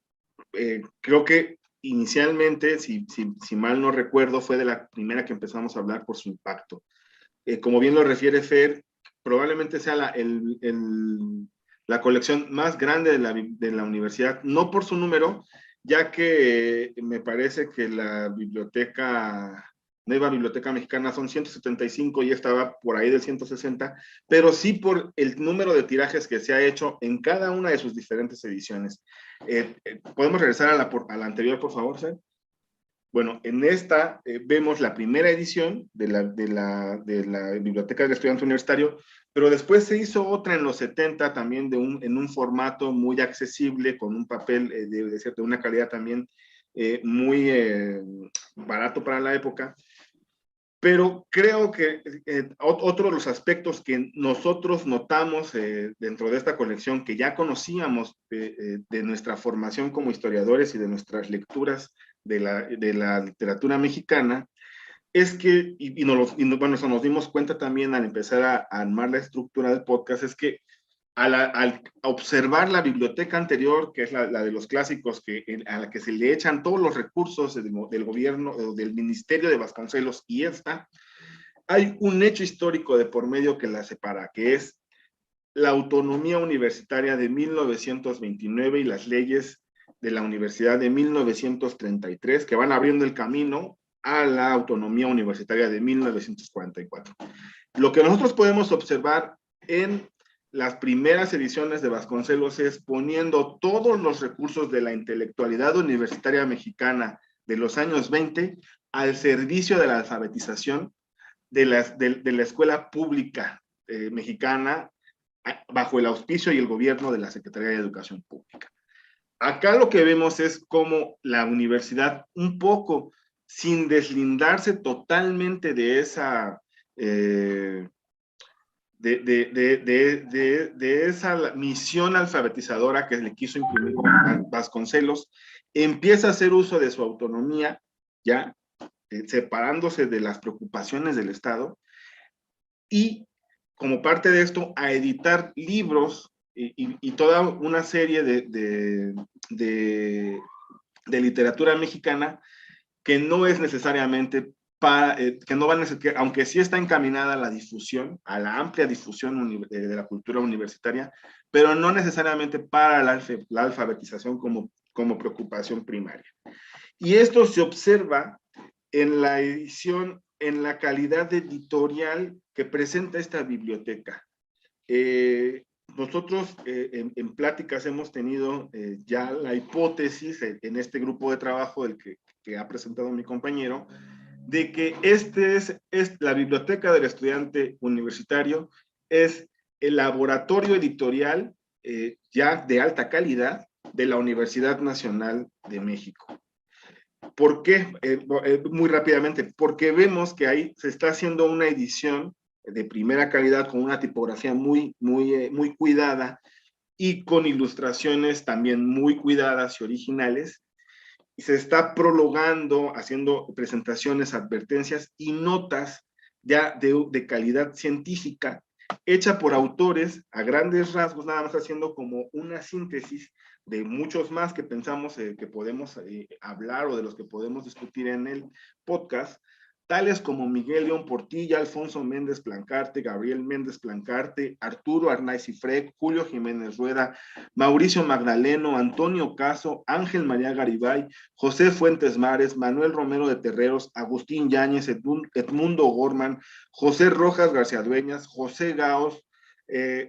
creo que inicialmente, si mal no recuerdo, fue de la primera que empezamos a hablar por su impacto. Como bien lo refiere Fer, probablemente sea la colección más grande de la universidad, no por su número, ya que me parece que la Nueva Biblioteca Mexicana son 175 y estaba por ahí del 160, pero sí por el número de tirajes que se ha hecho en cada una de sus diferentes ediciones. ¿Podemos regresar a la anterior, por favor, Seth? Bueno, en esta vemos la primera edición de la Biblioteca del Estudiante Universitario, Pero después se hizo otra en los 70 también en un formato muy accesible, con un papel de una calidad también muy barato para la época. Pero creo que otro de los aspectos que nosotros notamos dentro de esta colección, que ya conocíamos de nuestra formación como historiadores y de nuestras lecturas de la literatura mexicana, es que, bueno, eso nos dimos cuenta también al empezar a armar la estructura del podcast, es que al observar la biblioteca anterior, que es la de los clásicos, a la que se le echan todos los recursos del gobierno, del Ministerio de Vasconcelos, y esta, hay un hecho histórico de por medio que la separa, que es la autonomía universitaria de 1929 y las leyes de la universidad de 1933, que van abriendo el camino a la autonomía universitaria de 1944. Lo que nosotros podemos observar en las primeras ediciones de Vasconcelos es poniendo todos los recursos de la intelectualidad universitaria mexicana de los años 20 al servicio de la alfabetización de la escuela pública mexicana bajo el auspicio y el gobierno de la Secretaría de Educación Pública. Acá lo que vemos es cómo la universidad, un poco sin deslindarse totalmente de esa de esa misión alfabetizadora que le quiso imprimir a Vasconcelos, empieza a hacer uso de su autonomía, ya separándose de las preocupaciones del Estado, y como parte de esto, a editar libros y toda una serie de literatura mexicana que no es necesariamente que no van a ser, aunque sí está encaminada a la difusión, a la amplia difusión de la cultura universitaria, pero no necesariamente para la alfabetización como preocupación primaria. Y esto se observa en la edición, en la calidad editorial que presenta esta biblioteca. Nosotros en pláticas hemos tenido ya la hipótesis en este grupo de trabajo del que ha presentado mi compañero, de que la biblioteca del estudiante universitario es el laboratorio editorial ya de alta calidad de la Universidad Nacional de México. ¿Por qué? Muy rápidamente, porque vemos que ahí se está haciendo una edición de primera calidad con una tipografía muy cuidada y con ilustraciones también muy cuidadas y originales. Y se está prologando, haciendo presentaciones, advertencias y notas ya de calidad científica, hecha por autores a grandes rasgos, nada más haciendo como una síntesis de muchos más que pensamos que podemos hablar o de los que podemos discutir en el podcast, tales como Miguel León Portilla, Alfonso Méndez Plancarte, Gabriel Méndez Plancarte, Arturo Arnaiz Ifrec, Julio Jiménez Rueda, Mauricio Magdaleno, Antonio Caso, Ángel María Garibay, José Fuentes Mares, Manuel Romero de Terreros, Agustín Yáñez, Edmundo Gorman, José Rojas García Dueñas, José Gaos,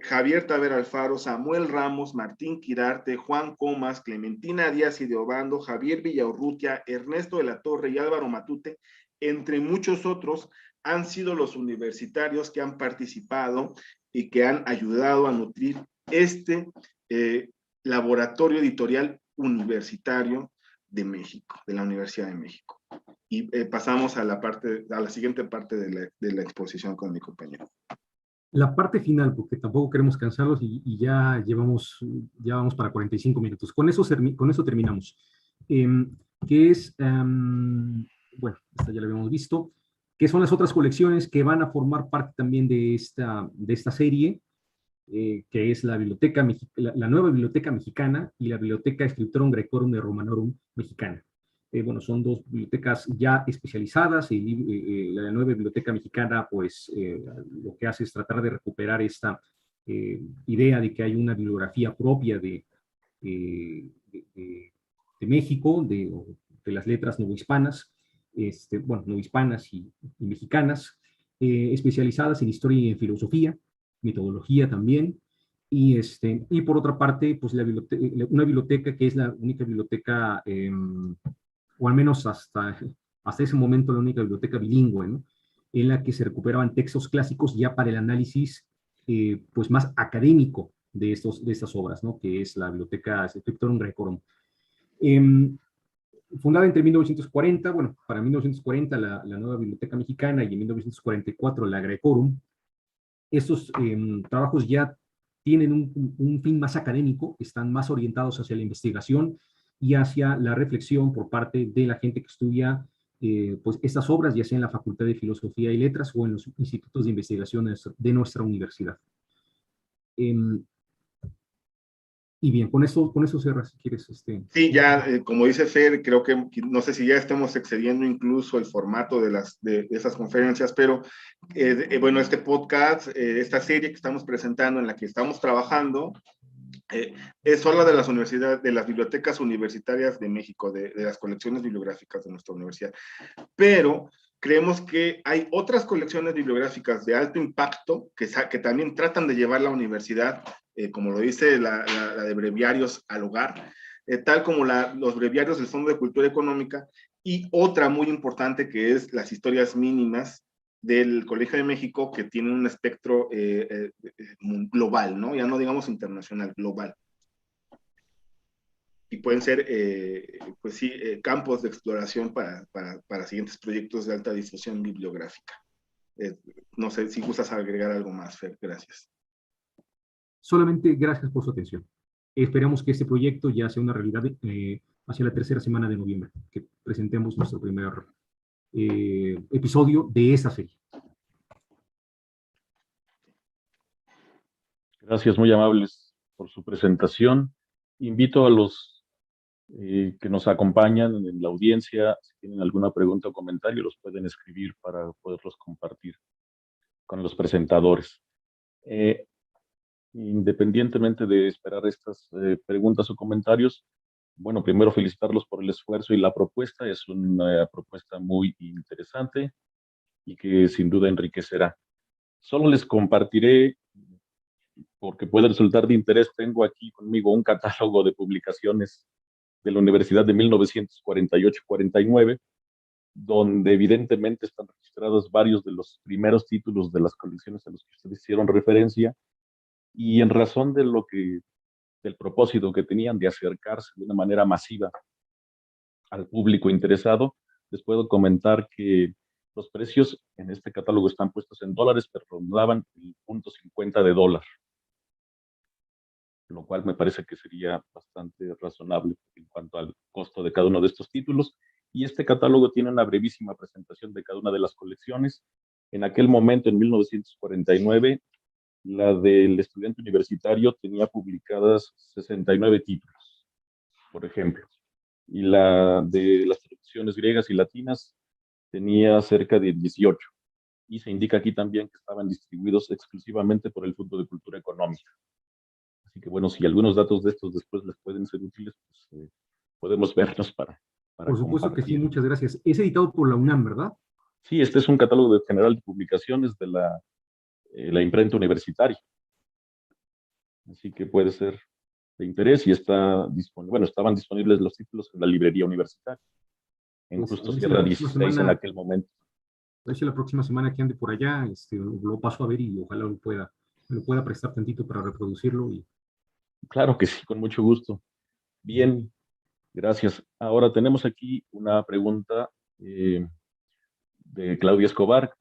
Javier Taver Alfaro, Samuel Ramos, Martín Quirarte, Juan Comas, Clementina Díaz y de Obando, Javier Villaurrutia, Ernesto de la Torre y Álvaro Matute, entre muchos otros, han sido los universitarios que han participado y que han ayudado a nutrir este laboratorio editorial universitario de México, de la Universidad de México. Y pasamos a la siguiente parte de la exposición con mi compañero. La parte final, porque tampoco queremos cansarlos y ya vamos para 45 minutos. Con eso terminamos. Que es, bueno, esta ya la habíamos visto, que son las otras colecciones que van a formar parte también de esta serie, que es la nueva Biblioteca Mexicana y la Biblioteca Scriptorum Graecorum et Romanorum Mexicana. Bueno, son dos bibliotecas ya especializadas y la nueva Biblioteca Mexicana, pues, lo que hace es tratar de recuperar esta idea de que hay una bibliografía propia de México, de las letras novohispanas, bueno, novohispanas y mexicanas, especializadas en historia y en filosofía, metodología también, y por otra parte, pues una biblioteca que es la única biblioteca, o al menos hasta ese momento la única biblioteca bilingüe, ¿no?, en la que se recuperaban textos clásicos ya para el análisis pues más académico de estas obras, ¿no? Que es la Biblioteca Scriptorum Graecorum. Fundada entre 1940, bueno, para 1940 la nueva Biblioteca Mexicana y en 1944 la Graecorum. Estos trabajos ya tienen un fin más académico, están más orientados hacia la investigación y hacia la reflexión por parte de la gente que estudia pues estas obras, ya sea en la Facultad de Filosofía y Letras o en los institutos de investigación de nuestra universidad. Y bien, con eso cierras, si quieres. Sí, ya, como dice Fer, creo que no sé si ya estamos excediendo incluso el formato de esas conferencias, pero bueno, este podcast, esta serie que estamos presentando, en la que estamos trabajando, es solo de las universidades, de las bibliotecas universitarias de México, de las colecciones bibliográficas de nuestra universidad. Pero creemos que hay otras colecciones bibliográficas de alto impacto que también tratan de llevar la universidad, como lo dice la de breviarios al hogar, tal como los breviarios del Fondo de Cultura Económica, y otra muy importante que es las historias mínimas del Colegio de México, que tienen un espectro global, ¿no? Ya no digamos internacional, global. Y pueden ser, pues sí, campos de exploración para siguientes proyectos de alta difusión bibliográfica. No sé si gustas agregar algo más, Fer. Gracias. Solamente gracias por su atención. Esperamos que este proyecto ya sea una realidad hacia la tercera semana de noviembre, que presentemos nuestro primer episodio de esta serie. Gracias, muy amables por su presentación. Invito a los que nos acompañan en la audiencia, si tienen alguna pregunta o comentario, los pueden escribir para poderlos compartir con los presentadores. Independientemente de esperar estas preguntas o comentarios, bueno, primero felicitarlos por el esfuerzo y la propuesta. Es una propuesta muy interesante y que sin duda enriquecerá. Solo les compartiré, porque puede resultar de interés, tengo aquí conmigo un catálogo de publicaciones de la Universidad de 1948-49, donde evidentemente están registrados varios de los primeros títulos de las colecciones a los que ustedes hicieron referencia, y en razón de del propósito que tenían de acercarse de una manera masiva al público interesado, les puedo comentar que los precios en este catálogo están puestos en dólares, pero rondaban el $0.50, lo cual me parece que sería bastante razonable en cuanto al costo de cada uno de estos títulos. Y este catálogo tiene una brevísima presentación de cada una de las colecciones. En aquel momento, en 1949, la del estudiante universitario tenía publicadas 69 títulos, por ejemplo. Y la de las traducciones griegas y latinas tenía cerca de 18. Y se indica aquí también que estaban distribuidos exclusivamente por el Fondo de Cultura Económica. Así que bueno, si algunos datos de estos después les pueden ser útiles, pues podemos verlos para Por supuesto compartir. que sí, muchas gracias. Es editado por la UNAM, ¿verdad? Sí, este es un catálogo general de publicaciones de la imprenta universitaria. Así que puede ser de interés y está disponible. Bueno, estaban disponibles los títulos en la librería universitaria, en Pues, Justo Sierra 16 en aquel momento. A ver si la próxima semana que ande por allá, lo paso a ver y ojalá me lo pueda prestar tantito para reproducirlo. Claro que sí, con mucho gusto. Bien, gracias. Ahora tenemos aquí una pregunta de Claudia Escobar.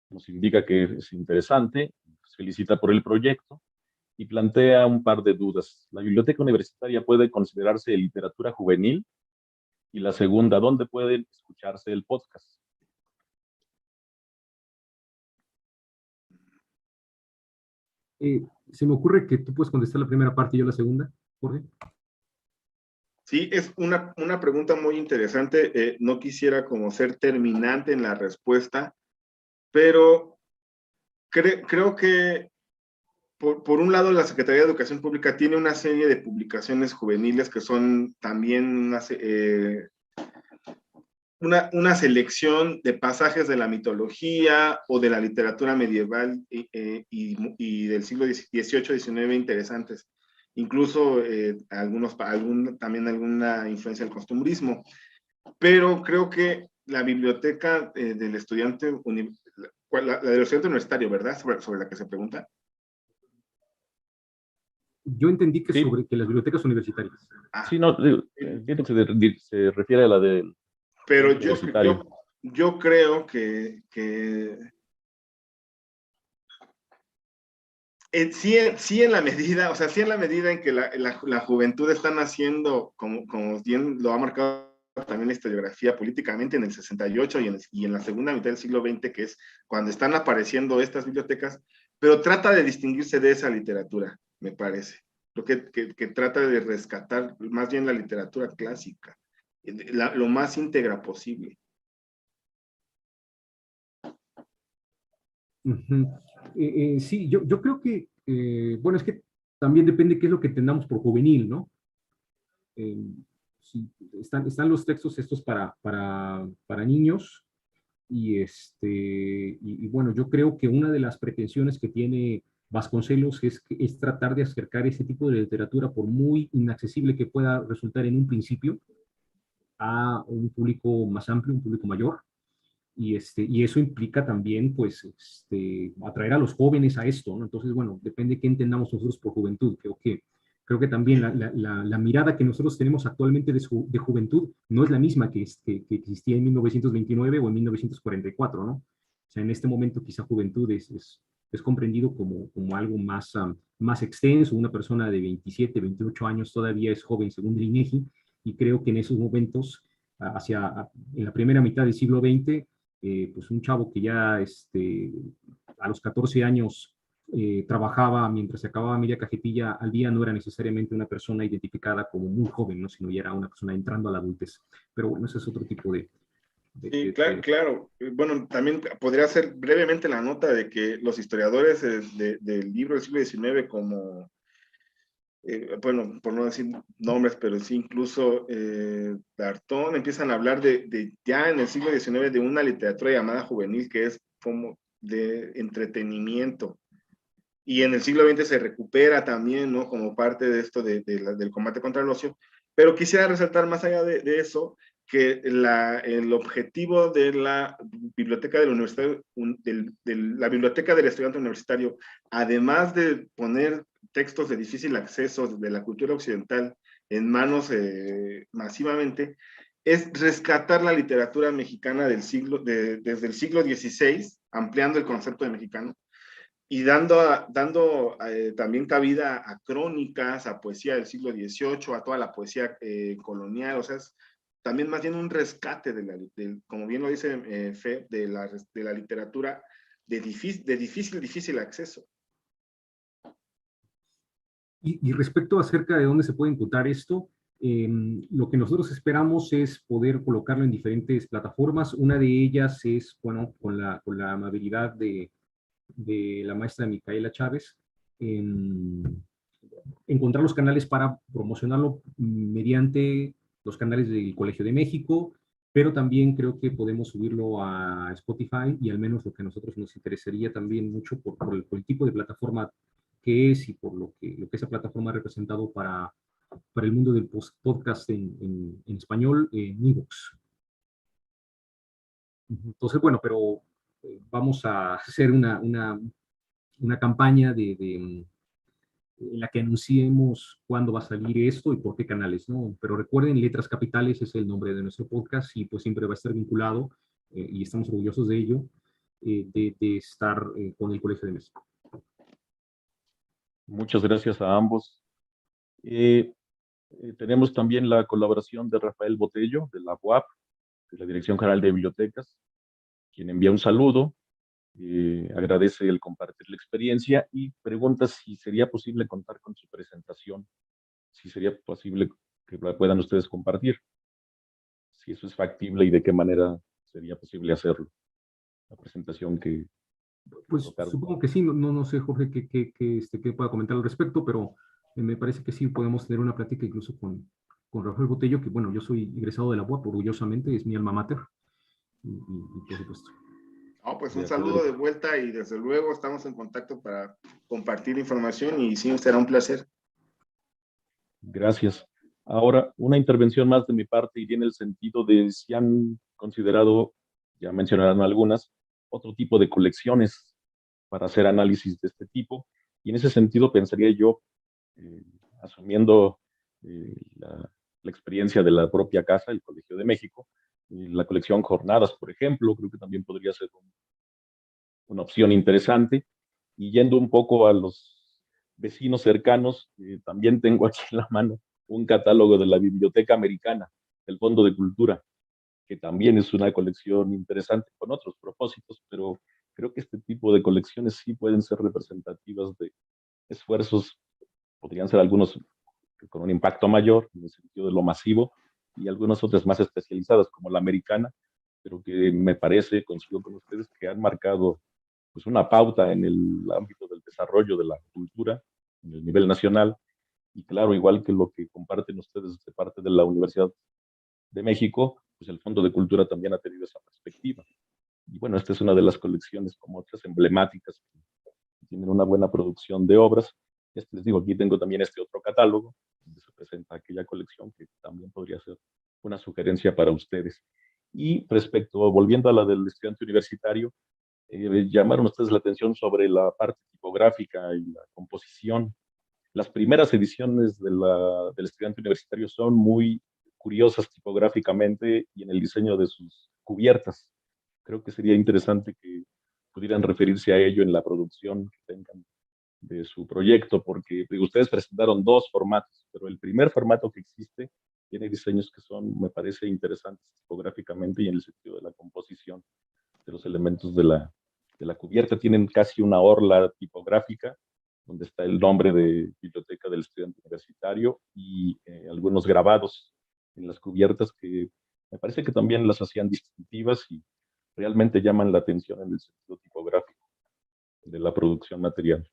Nos indica que es interesante, nos felicita por el proyecto y plantea un par de dudas. ¿La biblioteca universitaria puede considerarse literatura juvenil? Y la segunda, ¿dónde puede escucharse el podcast? Se me ocurre que tú puedes contestar la primera parte y yo la segunda, Jorge. Sí, es una pregunta muy interesante. No quisiera como ser terminante en la respuesta, pero creo que por un lado la Secretaría de Educación Pública tiene una serie de publicaciones juveniles que son también una selección de pasajes de la mitología o de la literatura medieval y del siglo XVIII, XIX interesantes. Incluso también alguna influencia del costumbrismo. Pero creo que la biblioteca del estudiante, la del estudiante universitario, ¿verdad? Sobre la que se pregunta. Yo entendí que Sí. sobre que las bibliotecas universitarias. Sí, no, entiendo que se refiere a la del Pero universitario. yo creo que sí en la medida, o sea, sí en la medida en que la juventud está naciendo, como bien lo ha marcado también la historiografía, políticamente en el 68 y en la segunda mitad del siglo XX, que es cuando están apareciendo estas bibliotecas, pero trata de distinguirse de esa literatura, me parece. Lo que trata de rescatar más bien la literatura clásica, lo más íntegra posible. Ujú. Sí, yo creo que, bueno, es que también depende qué es lo que entendamos por juvenil, ¿no? Eh, sí, están los textos estos para niños y bueno, yo creo que una de las pretensiones que tiene Vasconcelos es tratar de acercar ese tipo de literatura, por muy inaccesible que pueda resultar en un principio, a un público más amplio, un público mayor, y eso implica también, pues, atraer a los jóvenes a esto, ¿no? Entonces, bueno, depende de qué entendamos nosotros por juventud. Creo que también la mirada que nosotros tenemos actualmente de juventud no es la misma que existía en 1929 o en 1944, ¿no? O sea, en este momento quizá juventud es comprendido como algo más extenso. Una persona de 27, 28 años todavía es joven según el INEGI, y creo que en esos momentos, en la primera mitad del siglo XX, pues un chavo que ya a los 14 años trabajaba mientras se acababa media cajetilla al día, no era necesariamente una persona identificada como muy joven, ¿no? Sino ya era una persona entrando a la adultez. Pero bueno, ese es otro tipo Sí, claro. Bueno, también podría hacer brevemente la nota de que los historiadores del libro del siglo XIX, como, bueno, por no decir nombres, pero sí incluso Darton, empiezan a hablar ya en el siglo XIX de una literatura llamada juvenil, que es como de entretenimiento. Y en el siglo XX se recupera también, ¿no? Como parte de esto del combate contra el ocio. Pero quisiera resaltar más allá de eso, que el objetivo de la biblioteca del universitario, de la biblioteca del estudiante universitario, además de poner textos de difícil acceso de la cultura occidental en manos masivamente, es rescatar la literatura mexicana desde el siglo XVI, ampliando el concepto de mexicano, y dando también cabida a crónicas, a poesía del siglo XVIII, a toda la poesía colonial. O sea, es también más bien un rescate, como bien lo dice Fe, de la literatura de difícil acceso. Y respecto acerca de dónde se puede encontrar esto, lo que nosotros esperamos es poder colocarlo en diferentes plataformas. Una de ellas es, bueno, con la amabilidad de la maestra Micaela Chávez, encontrar los canales para promocionarlo mediante los canales del Colegio de México, pero también creo que podemos subirlo a Spotify, y al menos lo que a nosotros nos interesaría también mucho por el tipo de plataforma que es, y por lo que esa plataforma ha representado para el mundo del podcast en español, en iVoox. Entonces, bueno, pero vamos a hacer una campaña en la que anunciemos cuándo va a salir esto y por qué canales, ¿no? Pero recuerden, Letras Capitales es el nombre de nuestro podcast, y pues siempre va a estar vinculado, y estamos orgullosos de ello, de estar con el Colegio de México. Muchas gracias a ambos. Tenemos también la colaboración de Rafael Botello, de la UAP, de la Dirección General de Bibliotecas, quien envía un saludo, agradece el compartir la experiencia y pregunta si sería posible contar con su presentación, si sería posible que la puedan ustedes compartir, si eso es factible y de qué manera sería posible hacerlo. La presentación que... Pues supongo que sí. No sé, Jorge, qué pueda comentar al respecto, pero me parece que sí podemos tener una plática incluso con Rafael Botello, que bueno, yo soy egresado de la UAP, orgullosamente, es mi alma mater, y por supuesto. Oh, pues un saludo de vuelta, y desde luego estamos en contacto para compartir información, y sí, será un placer. Gracias. Ahora, una intervención más de mi parte iría en el sentido de si han considerado, ya mencionaron algunas, otro tipo de colecciones para hacer análisis de este tipo. Y en ese sentido pensaría yo asumiendo la experiencia de la propia casa, el Colegio de México, la colección Jornadas, por ejemplo, creo que también podría ser una opción interesante. Y yendo un poco a los vecinos cercanos, también tengo aquí en la mano un catálogo de la Biblioteca Americana, del Fondo de Cultura, que también es una colección interesante con otros propósitos, pero creo que este tipo de colecciones sí pueden ser representativas de esfuerzos, podrían ser algunos con un impacto mayor, en el sentido de lo masivo, y algunas otras más especializadas, como la americana, pero que me parece, coincido con ustedes, que han marcado pues, una pauta en el ámbito del desarrollo de la cultura, en el nivel nacional, y claro, igual que lo que comparten ustedes de parte de la Universidad de México, pues el Fondo de Cultura también ha tenido esa perspectiva. Y bueno, esta es una de las colecciones como otras emblemáticas que tienen una buena producción de obras. Les digo, aquí tengo también este otro catálogo, donde se presenta aquella colección que también podría ser una sugerencia para ustedes. Y respecto, volviendo a la del estudiante universitario, llamaron ustedes la atención sobre la parte tipográfica y la composición. Las primeras ediciones del estudiante universitario son muy curiosas tipográficamente y en el diseño de sus cubiertas. Creo que sería interesante que pudieran referirse a ello en la producción que tengan de su proyecto, porque ustedes presentaron dos formatos, pero el primer formato que existe tiene diseños que son, me parece, interesantes tipográficamente y en el sentido de la composición de los elementos de la cubierta. Tienen casi una orla tipográfica donde está el nombre de Biblioteca del Estudiante Universitario y algunos grabados en las cubiertas que me parece que también las hacían distintivas y realmente llaman la atención en el sentido tipográfico de la producción material.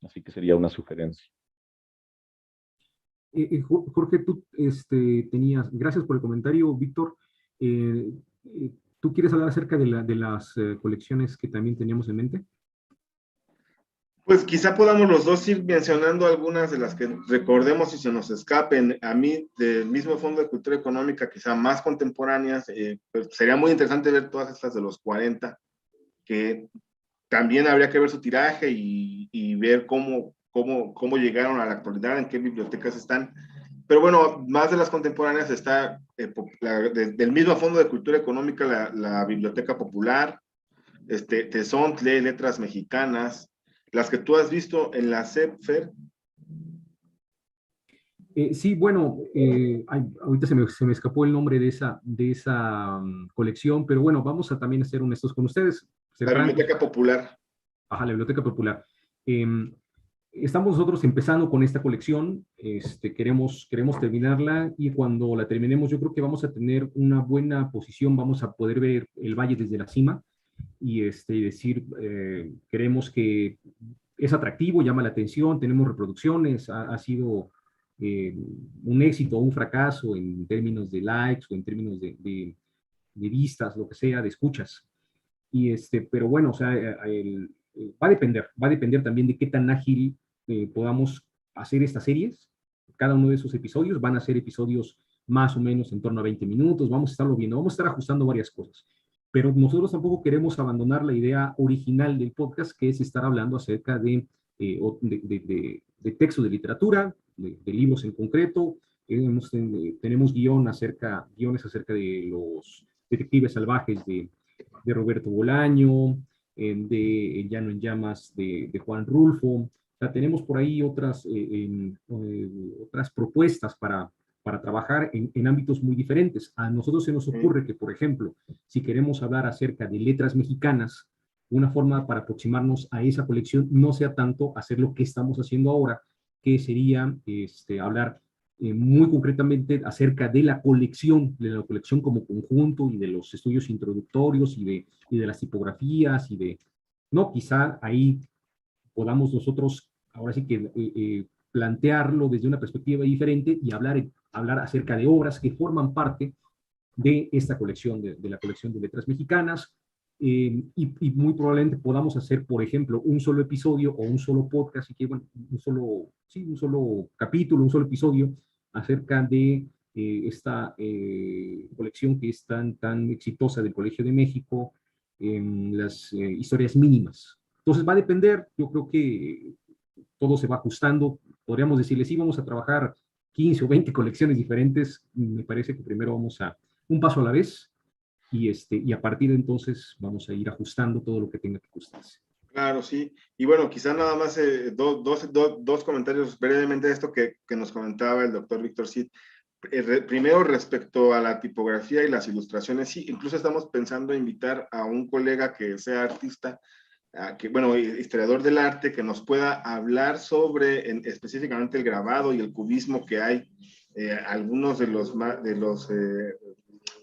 Así que sería una sugerencia. Jorge, tú tenías, gracias por el comentario, Víctor. ¿Tú quieres hablar acerca de las colecciones que también teníamos en mente? Pues quizá podamos los dos ir mencionando algunas de las que recordemos y se nos escapen. A mí, del mismo Fondo de Cultura Económica, quizá más contemporáneas, pues sería muy interesante ver todas estas de los 40, que también habría que ver su tiraje y ver cómo llegaron a la actualidad, en qué bibliotecas están. Pero bueno, más de las contemporáneas está del mismo Fondo de Cultura Económica, la Biblioteca Popular, Tezontle, Letras Mexicanas, las que tú has visto en la CEPFER. Sí, bueno, ahorita se me escapó el nombre de esa colección, pero bueno, vamos a también ser honestos con ustedes. La Biblioteca Popular. Ajá, la Biblioteca Popular. Estamos nosotros empezando con esta colección, queremos terminarla y cuando la terminemos yo creo que vamos a tener una buena posición, vamos a poder ver el valle desde la cima y decir, creemos que es atractivo, llama la atención, tenemos reproducciones, ha sido un éxito o un fracaso en términos de likes o en términos de vistas, lo que sea, de escuchas. Pero bueno, o sea, va a depender también de qué tan ágil podamos hacer estas series. Cada uno de esos episodios van a ser episodios más o menos en torno a 20 minutos, vamos a estarlo viendo, vamos a estar ajustando varias cosas. Pero nosotros tampoco queremos abandonar la idea original del podcast, que es estar hablando acerca de textos de literatura, de libros en concreto. Tenemos guiones acerca de los detectives salvajes de Roberto Bolaño, de El Llano en Llamas de Juan Rulfo. O sea, tenemos por ahí otras propuestas para trabajar en ámbitos muy diferentes. A nosotros se nos ocurre que, por ejemplo, si queremos hablar acerca de letras mexicanas, una forma para aproximarnos a esa colección no sea tanto hacer lo que estamos haciendo ahora, que sería hablar muy concretamente acerca de la colección como conjunto y de los estudios introductorios y de las tipografías no, quizá ahí podamos nosotros ahora sí que plantearlo desde una perspectiva diferente y hablar acerca de obras que forman parte de esta colección, de la colección de letras mexicanas, y muy probablemente podamos hacer, por ejemplo, un solo episodio o un solo podcast, y que, bueno, un solo capítulo, un solo episodio acerca de esta colección que es tan exitosa del Colegio de México, las historias mínimas. Entonces va a depender, yo creo que todo se va ajustando. Podríamos decirles, sí, vamos a trabajar 15 o 20 colecciones diferentes. Me parece que primero vamos a un paso a la vez y a partir de entonces vamos a ir ajustando todo lo que tenga que ajustarse. Claro, sí. Y bueno, quizá nada más dos comentarios brevemente de esto que nos comentaba el doctor Víctor Cid. Primero, respecto a la tipografía y las ilustraciones, sí, incluso estamos pensando invitar a un colega que sea artista, bueno, historiador del arte, que nos pueda hablar sobre específicamente el grabado y el cubismo que hay. Algunos de los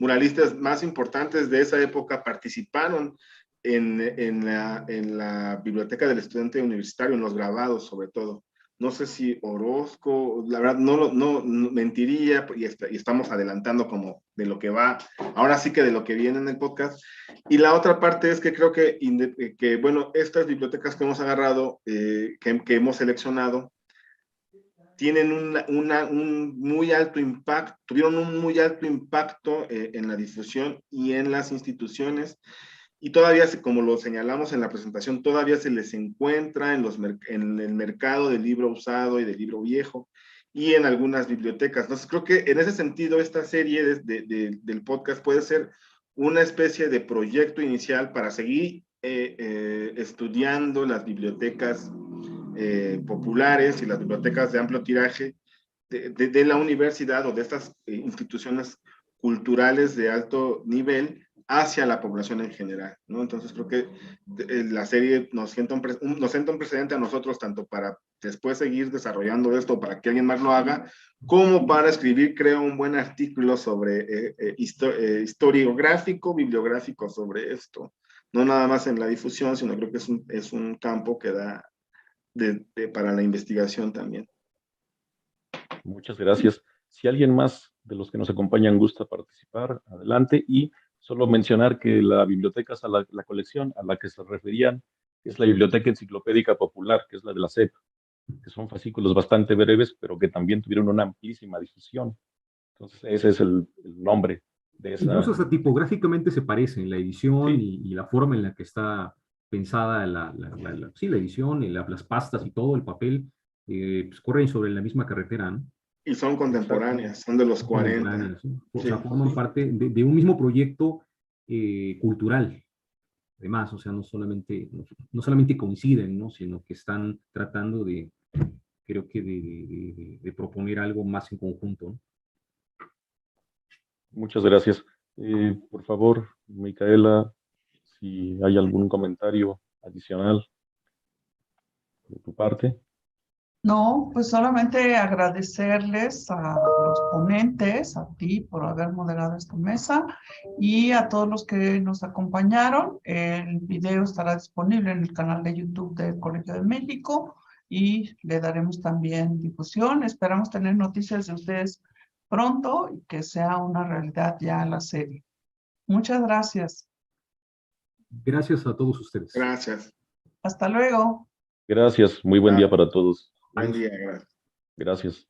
muralistas más importantes de esa época participaron en la biblioteca del estudiante universitario, en los grabados sobre todo. No sé si Orozco, la verdad no mentiría, y estamos adelantando como de lo que va, ahora sí que de lo que viene en el podcast. Y la otra parte es que creo que bueno, estas bibliotecas que hemos agarrado, que hemos seleccionado, tienen un muy alto impacto, tuvieron un muy alto impacto en la difusión y en las instituciones. Y todavía, como lo señalamos en la presentación, todavía se les encuentra en el mercado del libro usado y del libro viejo y en algunas bibliotecas. Entonces, creo que en ese sentido, esta serie del podcast puede ser una especie de proyecto inicial para seguir estudiando las bibliotecas populares y las bibliotecas de amplio tiraje de la universidad o de estas instituciones culturales de alto nivel hacia la población en general, ¿no? Entonces creo que la serie nos sienta un precedente a nosotros, tanto para después seguir desarrollando esto, para que alguien más lo haga, como para escribir, creo, un buen artículo sobre historiográfico, bibliográfico sobre esto. No nada más en la difusión, sino creo que es un campo que da para la investigación también. Muchas gracias. Si alguien más de los que nos acompañan gusta participar, adelante. Y solo mencionar que la biblioteca, la colección a la que se referían, es la Biblioteca Enciclopédica Popular, que es la de la SEP, que son fascículos bastante breves, pero que también tuvieron una amplísima difusión. Entonces, ese es el nombre de esa. Incluso hasta tipográficamente se parecen, la edición Sí. y la forma en la que está pensada la edición, y las pastas y todo, el papel, pues corren sobre la misma carretera, ¿no? Y son contemporáneas, son de los 40. ¿Sí? O Sí. sea, forman parte de un mismo proyecto cultural. Además, o sea, no solamente coinciden, ¿no? Sino que están tratando creo que de proponer algo más en conjunto, ¿no? Muchas gracias. Por favor, Micaela, si hay algún comentario adicional de tu parte. No, pues solamente agradecerles a los ponentes, a ti por haber moderado esta mesa y a todos los que nos acompañaron. El video estará disponible en el canal de YouTube del Colegio de México y le daremos también difusión. Esperamos tener noticias de ustedes pronto y que sea una realidad ya la serie. Muchas gracias. Gracias a todos ustedes. Gracias. Hasta luego. Gracias. Muy buen día para todos. Buen día, gracias. Gracias.